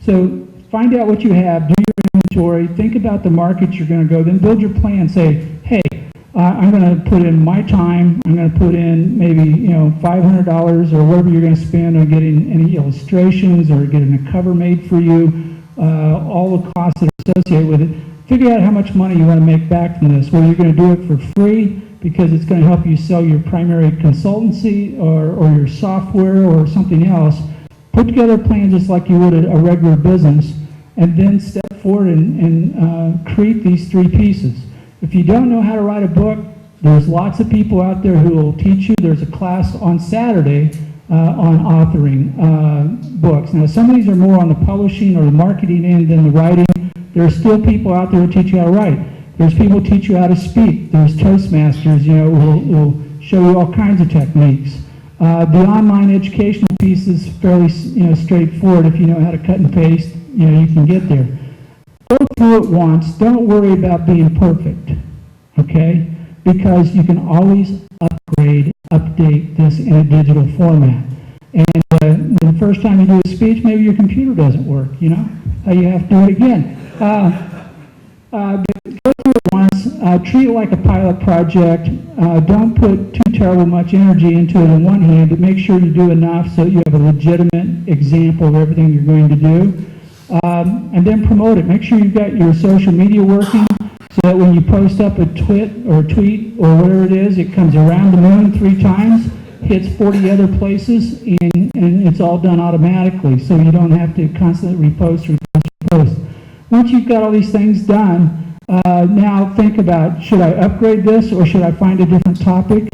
So find out what you have, do your inventory, think about the markets you're going to go, then build your plan. Say, hey, I'm going to put in my time, I'm going to put in maybe $500 or whatever you're going to spend on getting any illustrations or getting a cover made for you, all the costs that are associated with it. Figure out how much money you want to make back from this, whether you're going to do it for free because it's going to help you sell your primary consultancy or your software or something else. Put together a plan just like you would a regular business, and then step forward and create these 3 pieces. If you don't know how to write a book, there's lots of people out there who will teach you. There's a class on Saturday on authoring books. Now, some of these are more on the publishing or the marketing end than the writing. There are still people out there who teach you how to write. There's people who teach you how to speak. There's Toastmasters, who will show you all kinds of techniques. The online educational piece is fairly, straightforward. If you know how to cut and paste, you can get there. Go through it once. Don't worry about being perfect, okay? Because you can always upgrade, update this in a digital format. And the first time you do a speech, maybe your computer doesn't work, you have to do it again. But go through it once. Treat it like a pilot project. Don't put too terrible much energy into it on one hand, but make sure you do enough so you have a legitimate example of everything you're going to do. And then promote it. Make sure you've got your social media working so that when you post up a tweet or whatever it is, it comes around the moon 3 times, hits 40 other places, and it's all done automatically, so you don't have to constantly repost. Once you've got all these things done, now think about, should I upgrade this or should I find a different topic?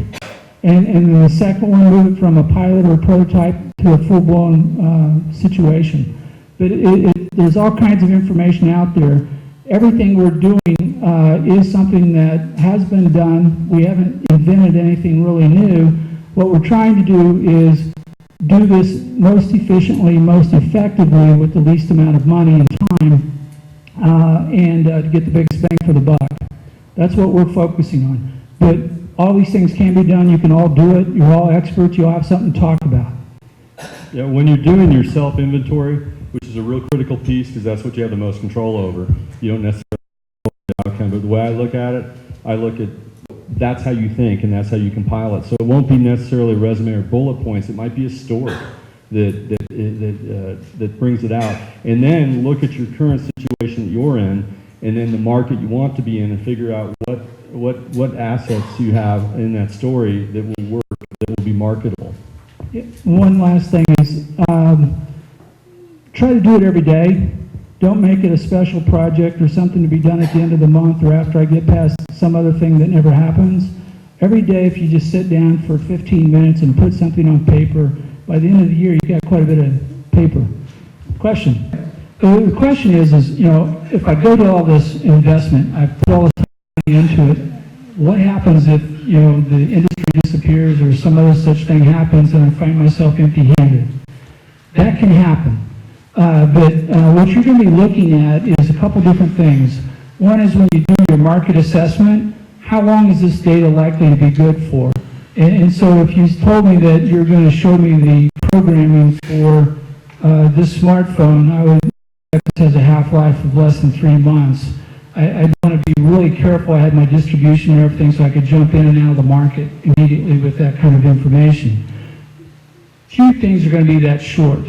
And then the second one, move it from a pilot or a prototype to to a full-blown situation. But there's all kinds of information out there. Everything we're doing is something that has been done. We haven't invented anything really new. What we're trying to do is do this most efficiently, most effectively with the least amount of money and time, and to get the biggest bang for the buck. That's what we're focusing on. But all these things can be done. You can all do it. You're all experts. You all have something to talk about. Yeah, when you're doing your self-inventory, which is a real critical piece because that's what you have the most control over, you don't necessarily know the outcome. But the way I look at it, I look at that's how you think and that's how you compile it. So it won't be necessarily a resume or bullet points. It might be a story that brings it out. And then look at your current situation that you're in, and then the market you want to be in, and figure out what assets you have in that story that will work, that will be marketable. One last thing is, try to do it every day. Don't make it a special project or something to be done at the end of the month or after I get past some other thing that never happens. Every day, if you just sit down for 15 minutes and put something on paper, by the end of the year, you've got quite a bit of paper. Question. The question is, you know, if I go to all this investment, I put all this money into it, what happens if, you know, the industry disappears or some other such thing happens and I find myself empty-handed? That can happen. But what you're going to be looking at is a couple different things. One is when you do your market assessment, how long is this data likely to be good for? And so if you told me that you're going to show me the programming for this smartphone, I would expect this has a half-life of less than 3 months. I'd want to be really careful. I had my distribution and everything so I could jump in and out of the market immediately with that kind of information. Few things are going to be that short.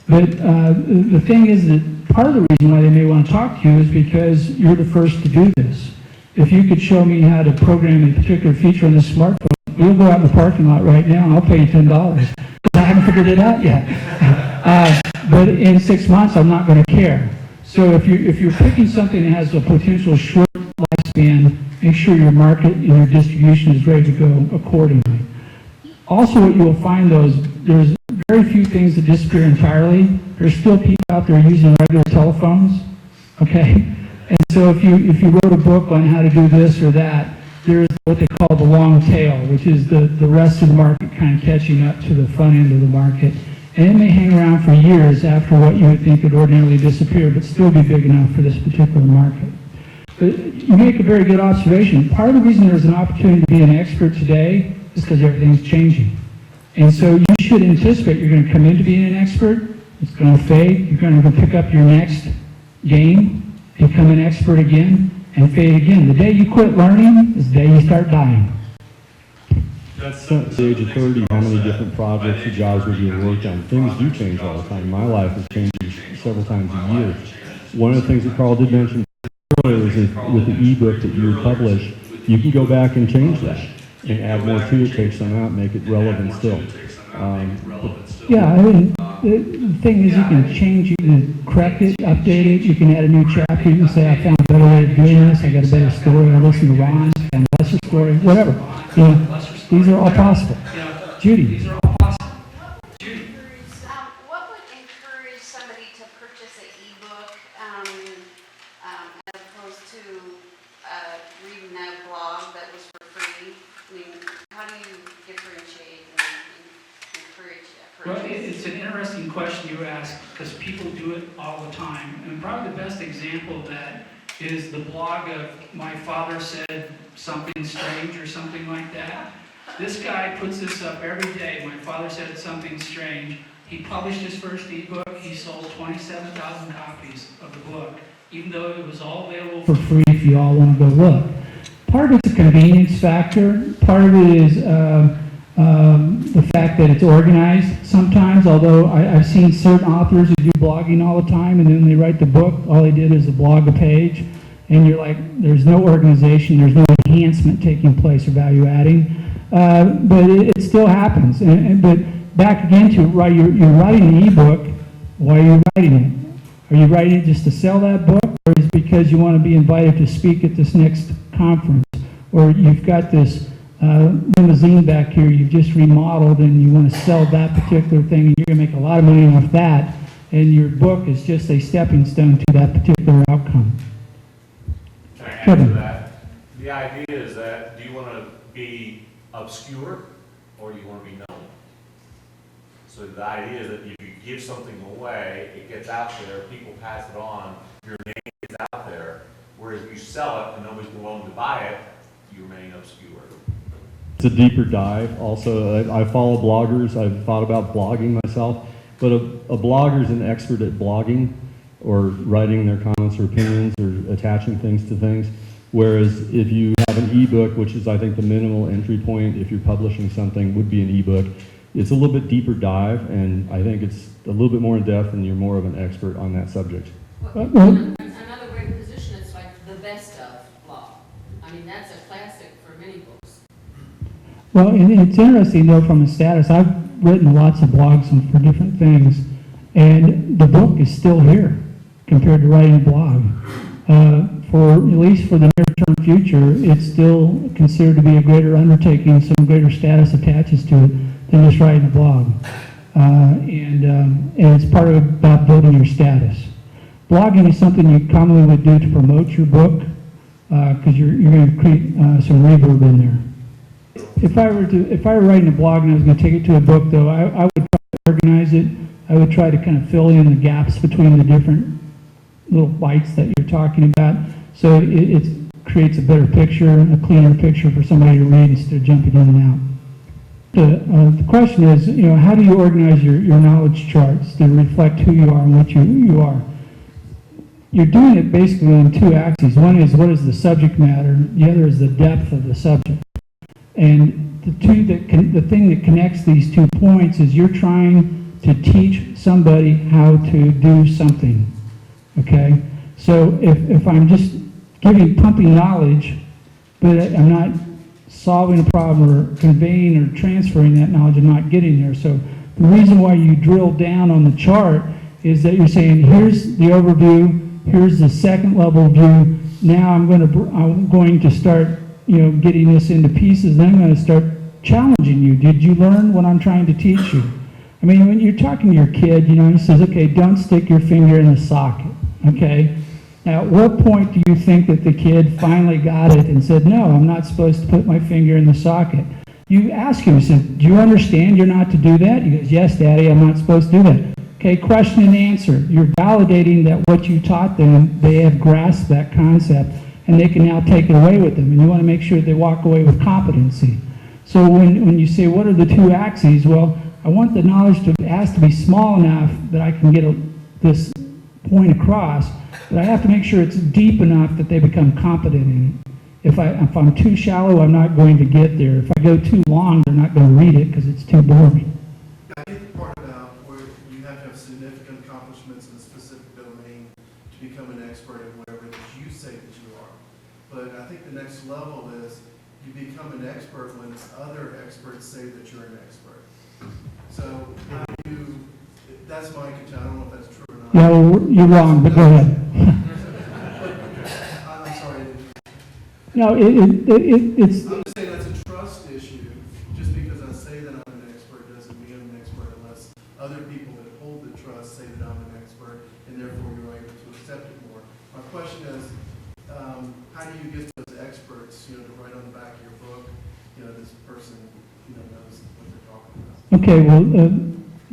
But the thing is that part of the reason why they may want to talk to you is because you're the first to do this. If you could show me how to program a particular feature on this smartphone, we'll go out in the parking lot right now and I'll pay you $10. I haven't figured it out yet. But in 6 months, I'm not going to care. So if you're picking something that has a potential short lifespan, make sure your market and your distribution is ready to go accordingly. Also, what you'll find though is there's very few things that disappear entirely. There's still people out there using regular telephones, okay? And so if you wrote a book on how to do this or that, there's what they call the long tail, which is the rest of the market kind of catching up to the front end of the market. And it may hang around for years after what you would think would ordinarily disappear, but still be big enough for this particular market. But you make a very good observation. Part of the reason there's an opportunity to be an expert today is because everything's changing. And so you should anticipate you're going to come into being an expert, it's going to fade, you're going to pick up your next game, become an expert again, and fade again. The day you quit learning is the day you start dying. That's at the age of 30, how many different projects or jobs were being worked on. Things do change all the time. My life has changed several times a year. One of the things that Carl did mention earlier is with the ebook that you publish, you can go back and change that and add more to it, take some out, make it relevant still. Yeah, I mean, the thing is you can change, you can correct it, update it, you can add a new chapter, you can say, I found a better way of doing this, I got a better story, I listened to Ron, I found a lesser story, whatever. You know, these are all possible. Judy. What would encourage somebody to purchase an ebook as opposed to reading that blog that was for free? I mean, how do you differentiate and encourage that Well, purchase? it's an interesting question you ask because people do it all the time. And probably the best example of that is the blog of My Father Said Something Strange or something like that. This guy puts this up every day. My father said something strange. He published his first ebook. He sold 27,000 copies of the book, even though it was all available For free if you all want to go look. Part of it's a convenience factor. Part of it is the fact that it's organized sometimes, although I've seen certain authors who do blogging all the time and then they write the book. All they did is blog a page. And you're like, there's no organization, there's no enhancement taking place or value adding. But it still happens. But back again to you're writing an ebook. Why are you writing it? Are you writing it just to sell that book, or is it because you want to be invited to speak at this next conference, or you've got this limousine back here you've just remodeled and you want to sell that particular thing and you're going to make a lot of money off that, and your book is just a stepping stone to that particular outcome. Can I add Kevin. to that? The idea is that, do you want to be obscure or do you want to be known? So the idea is that if you give something away, it gets out there, people pass it on, your name is out there, whereas if you sell it and nobody's willing to buy it, you remain obscure. It's a deeper dive. Also, I follow bloggers. I've thought about blogging myself, but a blogger is an expert at blogging or writing their comments or opinions or attaching things to things. Whereas if you have an ebook, which is I think the minimal entry point if you're publishing something would be an ebook, it's a little bit deeper dive, and I think it's a little bit more in depth and you're more of an expert on that subject. Another way to position it's like the best of blog. I mean, that's a classic for many books. Well, and it's interesting though from a status, I've written lots of blogs for different things, and the book is still here compared to writing a blog. For at least for the near-term future, it's still considered to be a greater undertaking, some greater status attaches to it than just writing a blog. And it's part of about building your status. Blogging is something you commonly would do to promote your book, because you're going to create some reverb in there. If I were writing a blog and I was going to take it to a book, though, I would try to organize it. I would try to kind of fill in the gaps between the different little bites that you're talking about, so it creates a better picture, a cleaner picture for somebody to read instead of jumping in and out. The question is, how do you organize your knowledge charts to reflect who you are and what you are? You're doing it basically on two axes. One is what is the subject matter, the other is the depth of the subject. And the thing that connects these 2 points is you're trying to teach somebody how to do something. Okay? So if I'm just pumping knowledge, but I'm not solving a problem or conveying or transferring that knowledge, I'm not getting there. So the reason why you drill down on the chart is that you're saying, here's the overview, here's the second level view, now I'm going to start getting this into pieces, then I'm going to start challenging you. Did you learn what I'm trying to teach you? I mean, when you're talking to your kid, he says, okay, don't stick your finger in the socket, okay? Now, at what point do you think that the kid finally got it and said, no, I'm not supposed to put my finger in the socket? You ask him, you said, do you understand you're not to do that? He goes, yes, Daddy, I'm not supposed to do that. Okay, question and answer. You're validating that what you taught them, they have grasped that concept, and they can now take it away with them. And you want to make sure they walk away with competency. So when you say, what are the two axes? Well, I want the knowledge has to be small enough that I can get this point across, but I have to make sure it's deep enough that they become competent in it. If I'm too shallow, I'm not going to get there. If I go too long, they're not going to read it because it's too boring. I think the part about where you have to have significant accomplishments in a specific domain to become an expert in whatever it is you say that you are. But I think the next level is you become an expert when other experts say that you're an expert. So that's my concern. I don't know if that's true or not. Yeah, well, you're wrong, but go ahead. I'm sorry. No, it's... I'm just saying that's a trust issue. Just because I say that I'm an expert doesn't mean I'm an expert unless other people that hold the trust say that I'm an expert, and therefore you're able to accept it more. My question is, how do you get those experts, to write on the back of your book, this person, knows what they're talking about? Okay, well,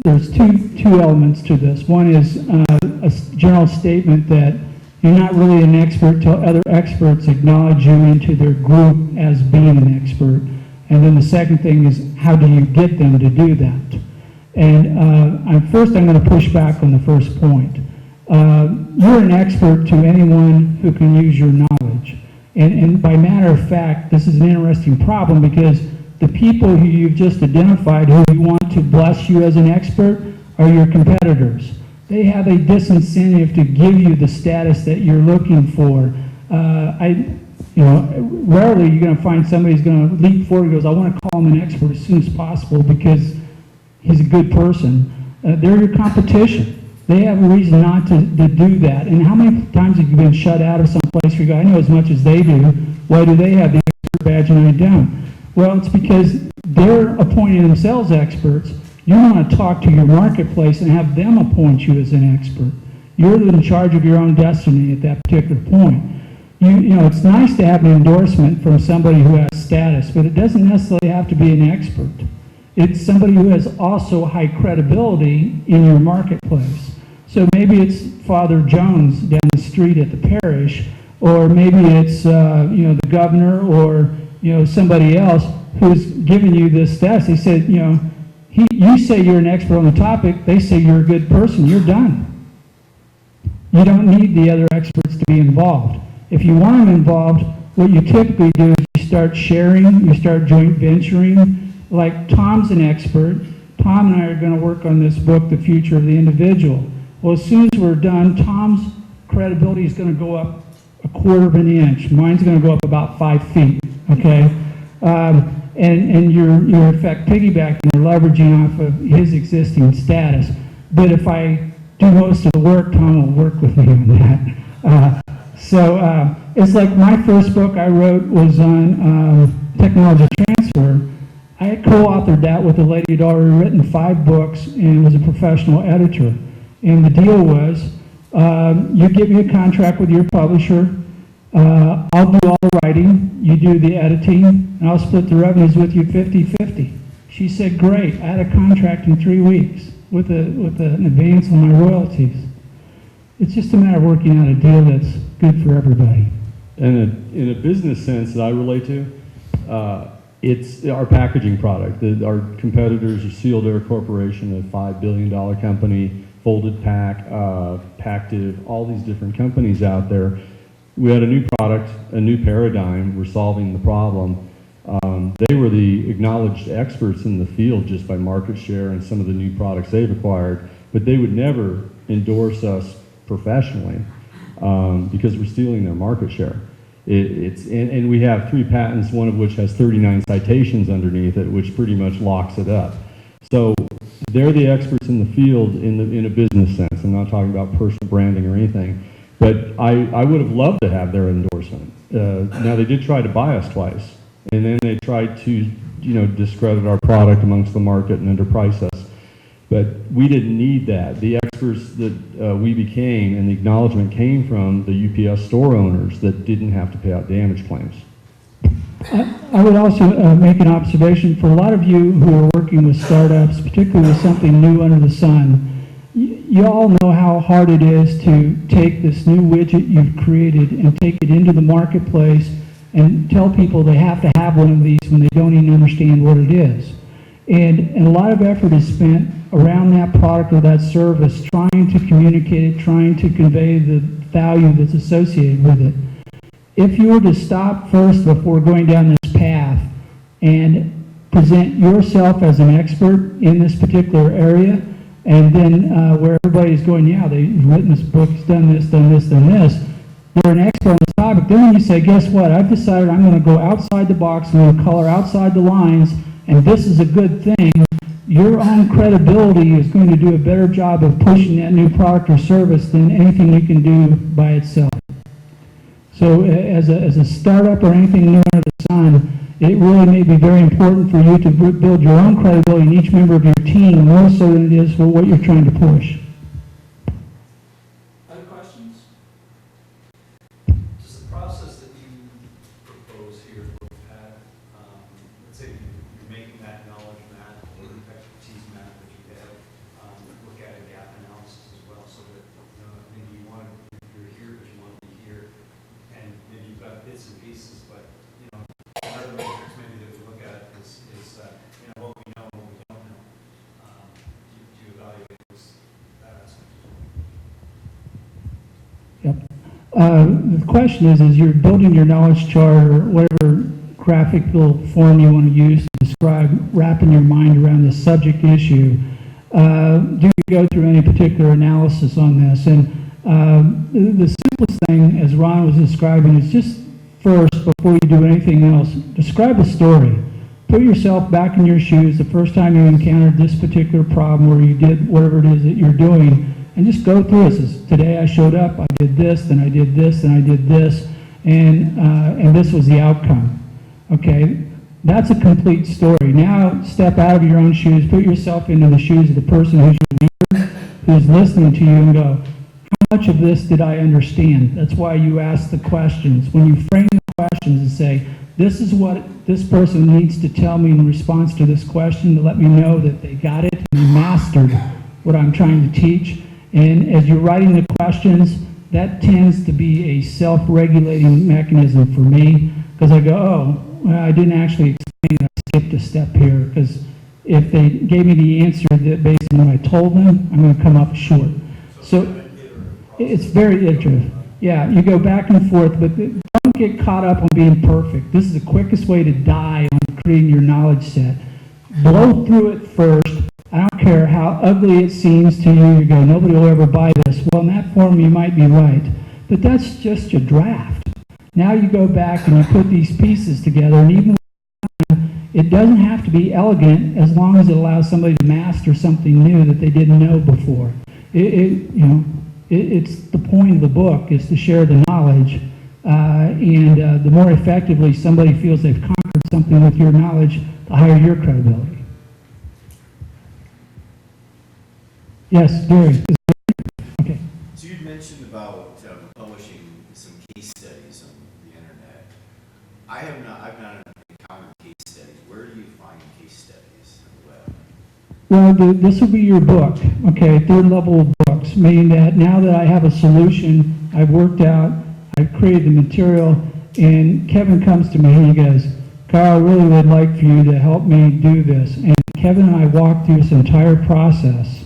there's two elements to this. One is a general statement that you're not really an expert till other experts acknowledge you into their group as being an expert. And then the second thing is, how do you get them to do that? And first I'm going to push back on the first point. You're an expert to anyone who can use your knowledge. And by matter of fact, this is an interesting problem because the people who you've just identified who you want to bless you as an expert are your competitors. They have a disincentive to give you the status that you're looking for. Rarely you're going to find somebody who's going to leap forward and goes, I want to call him an expert as soon as possible because he's a good person. They're your competition. They have a reason not to do that. And how many times have you been shut out of some place where you go, I know as much as they do. Why do they have the expert badge and I don't? Well, it's because they're appointing themselves experts. You want to talk to your marketplace and have them appoint you as an expert. You're in charge of your own destiny at that particular point. You know, it's nice to have an endorsement from somebody who has status, but it doesn't necessarily have to be an expert. It's somebody who has also high credibility in your marketplace. So maybe it's Father Jones down the street at the parish, or maybe it's you know, the governor, or you know, somebody else who's giving you this status. They said, you know, you say you're an expert on the topic, they say you're a good person, you're done. You don't need the other experts to be involved. If you want them involved, what you typically do is you start sharing, you start joint venturing. Like Tom's an expert. Tom and I are going to work on this book, The Future of the Individual. Well, as soon as we're done, Tom's credibility is going to go up a quarter of an inch. Mine's going to go up about 5 feet, okay? And you're in effect piggybacking, you're leveraging off of his existing status. But if I do most of the work, Tom will work with me on that. So it's like my first book I wrote was on technology transfer. I had co-authored that with a lady who'd already written 5 books and was a professional editor. And the deal was, you give me a contract with your publisher, I'll do all the writing, you do the editing, and I'll split the revenues with you 50-50. She said, great. I had a contract in 3 weeks with an advance on my royalties. It's just a matter of working out a deal that's good for everybody. And in a business sense that I relate to, it's our packaging product. Our competitors are Sealed Air Corporation, a $5 billion company, Folded Pack, Pactiv, all these different companies out there. We had a new product, a new paradigm. We're solving the problem. They were the acknowledged experts in the field just by market share and some of the new products they've acquired, but they would never endorse us professionally because we're stealing their market share. And we have 3 patents, one of which has 39 citations underneath it, which pretty much locks it up. So they're the experts in the field in a business sense. I'm not talking about personal branding or anything, but I would have loved to have their endorsement. Now they did try to buy us twice, and then they tried to, discredit our product amongst the market and underprice us. But we didn't need that. The experts that we became and the acknowledgement came from the UPS store owners that didn't have to pay out damage claims. I would also make an observation for a lot of you who are working with startups, particularly with something new under the sun. You all know how hard it is to take this new widget you've created and take it into the marketplace and tell people they have to have one of these when they don't even understand what it is. And a lot of effort is spent around that product or that service, trying to communicate it, trying to convey the value that's associated with it. If you were to stop first before going down this path and present yourself as an expert in this particular area, and then where everybody's going, yeah, they've written this book, he's done this, done this, done this, you're an expert on the topic, then when you say, guess what, I've decided I'm going to go outside the box, I'm going to color outside the lines, and this is a good thing, your own credibility is going to do a better job of pushing that new product or service than anything you can do by itself. So as a startup or anything new under the sun, it really may be very important for you to build your own credibility in each member of your team, more so than it is for what you're trying to push. Other questions? Does the process that you propose here look at, let's say you're making that knowledge map or expertise map that you have, look at a gap analysis as well, so that maybe you're here, but you want to be here, and maybe you've got bits and pieces, but one of the metrics maybe that we look at is what we know and what we don't know. Do you evaluate that aspect? Yep. The question is you're building your knowledge chart or whatever graphical form you want to use to describe, wrapping your mind around the subject issue, do you go through any particular analysis on this? And the simplest thing, as Ron was describing, is just first, before you do anything else, describe a story. Put yourself back in your shoes the first time you encountered this particular problem or you did whatever it is that you're doing, and just go through it. Says, today I showed up, I did this, then I did this, then I did this, and this was the outcome. Okay? That's a complete story. Now step out of your own shoes, put yourself into the shoes of the person who's your leader, who's listening to you, and go, how much of this did I understand? That's why you ask the questions. When you frame the questions and say, this is what this person needs to tell me in response to this question to let me know that they got it and they mastered what I'm trying to teach. And as you're writing the questions, that tends to be a self-regulating mechanism for me, because I go, oh, well, I didn't actually explain it. I skipped a step here, because if they gave me the answer that based on what I told them, I'm going to come up short. So it's very iterative. Yeah, you go back and forth, but don't get caught up on being perfect. This is the quickest way to die on creating your knowledge set. Blow through it first. I don't care how ugly it seems to you. You go, nobody will ever buy this. Well, in that form, you might be right. But that's just your draft. Now you go back and you put these pieces together, and even it doesn't have to be elegant as long as it allows somebody to master something new that they didn't know before. It's the point of the book is to share the knowledge, and the more effectively somebody feels they've conquered something with your knowledge, the higher your credibility. Yes, Gary. Okay. So you'd mentioned about publishing some case studies on the internet. I've not encountered case studies. Where do you find case studies on the web? Well, this will be your book, okay, third level of books, meaning that now that I have a solution, I've worked out, I've created the material, and Kevin comes to me and he goes, Carl, I really would like for you to help me do this. And Kevin and I walked through this entire process,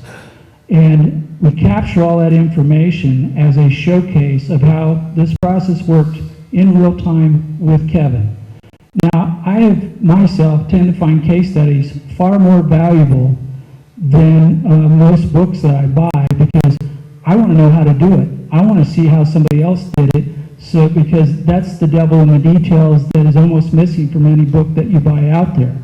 and we capture all that information as a showcase of how this process worked in real time with Kevin. Now, I have myself tend to find case studies far more valuable than most books that I buy, because I want to know how to do it. I want to see how somebody else did it, so because that's the devil in the details that is almost missing from any book that you buy out there.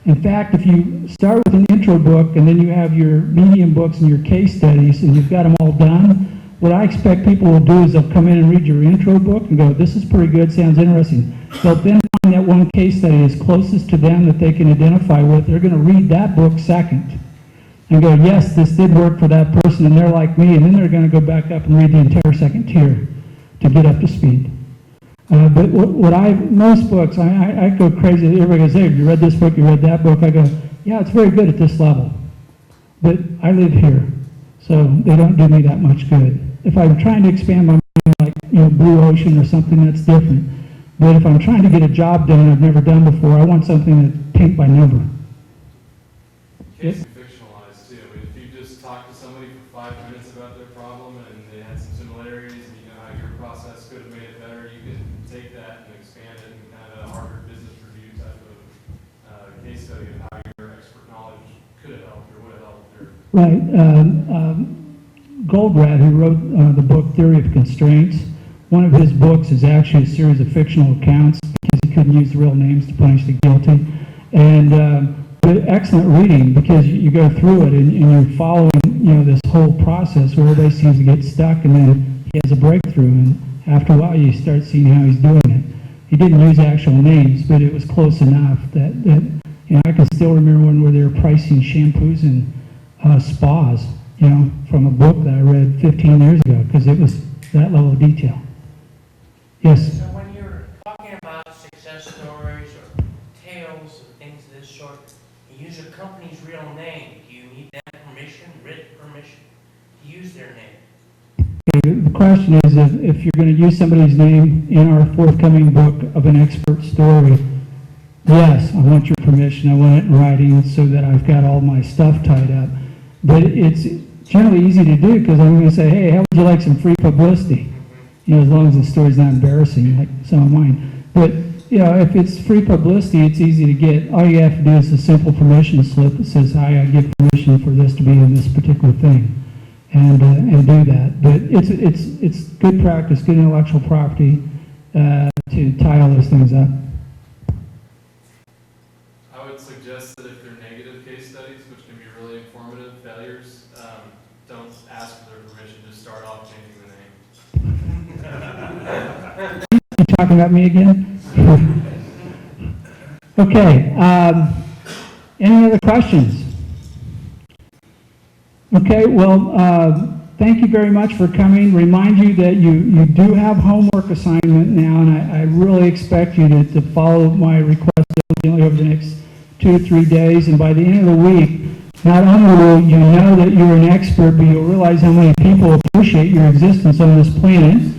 In fact, if you start with an intro book and then you have your medium books and your case studies and you've got them all done, what I expect people will do is they'll come in and read your intro book and go, this is pretty good, sounds interesting. They'll then find that one case study is closest to them that they can identify with. They're going to read that book second and go, yes, this did work for that person and they're like me, and then they're going to go back up and read the entire second tier to get up to speed. But most books, I go crazy. Everybody goes, hey, you read this book, you read that book. I go, yeah, it's very good at this level. But I live here, so they don't do me that much good. If I'm trying to expand my mind, like Blue Ocean or something, that's different. But if I'm trying to get a job done I've never done before, I want something that's paint by number. Case fictionalized too. I mean, if you just talk to somebody for 5 minutes about their problem and they had some similarities and you know how your process could have made it better, you can take that and expand it and kind of a Harvard Business Review type of case study of how your expert knowledge could have helped or would have helped. Right. Goldratt, who wrote the book Theory of Constraints, one of his books is actually a series of fictional accounts because he couldn't use the real names to punish the guilty. And but excellent reading, because you go through it and you're following this whole process where everybody seems to get stuck, and then he has a breakthrough, and after a while you start seeing how he's doing it. He didn't use actual names, but it was close enough that I can still remember one where they were pricing shampoos and spas, from a book that I read 15 years ago, because it was that level of detail. Yes? So when you're talking about success stories or tales or things of this sort, you use a company's real name. Do you need that permission, written permission, to use their name? The question is, if you're going to use somebody's name in our forthcoming book of an expert story, yes, I want your permission. I want it in writing so that I've got all my stuff tied up. But it's generally easy to do, because I'm going to say, hey, how would you like some free publicity? As long as the story's not embarrassing, like some of mine. But, if it's free publicity, it's easy to get. All you have to do is a simple permission slip that says, hi, I give permission for this to be in this particular thing. And do that. But it's good practice, good intellectual property to tie all those things up. I would suggest that if they're negative case studies, which can be really informative failures, don't ask for their permission, just start off changing the name. You talking about me again? Okay, any other questions? Okay, well, thank you very much for coming. Remind you that you do have homework assignment now, and I really expect you to follow my request diligently over the next 2 to 3 days, and by the end of the week, not only will you know that you're an expert, but you'll realize how many people appreciate your existence on this planet.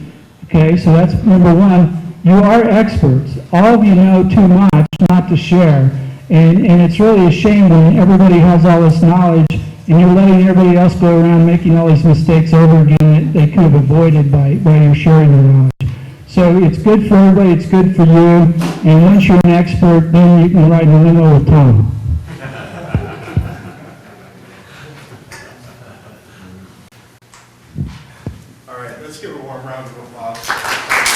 Okay, so that's number one. You are experts. All of you know too much not to share, and it's really a shame when everybody has all this knowledge and you're letting everybody else go around making all these mistakes over again that they could have avoided by you sharing your knowledge. So it's good for everybody, it's good for you, and once you're an expert, then you can ride in the limo with Tom. All right, let's give a warm round of applause.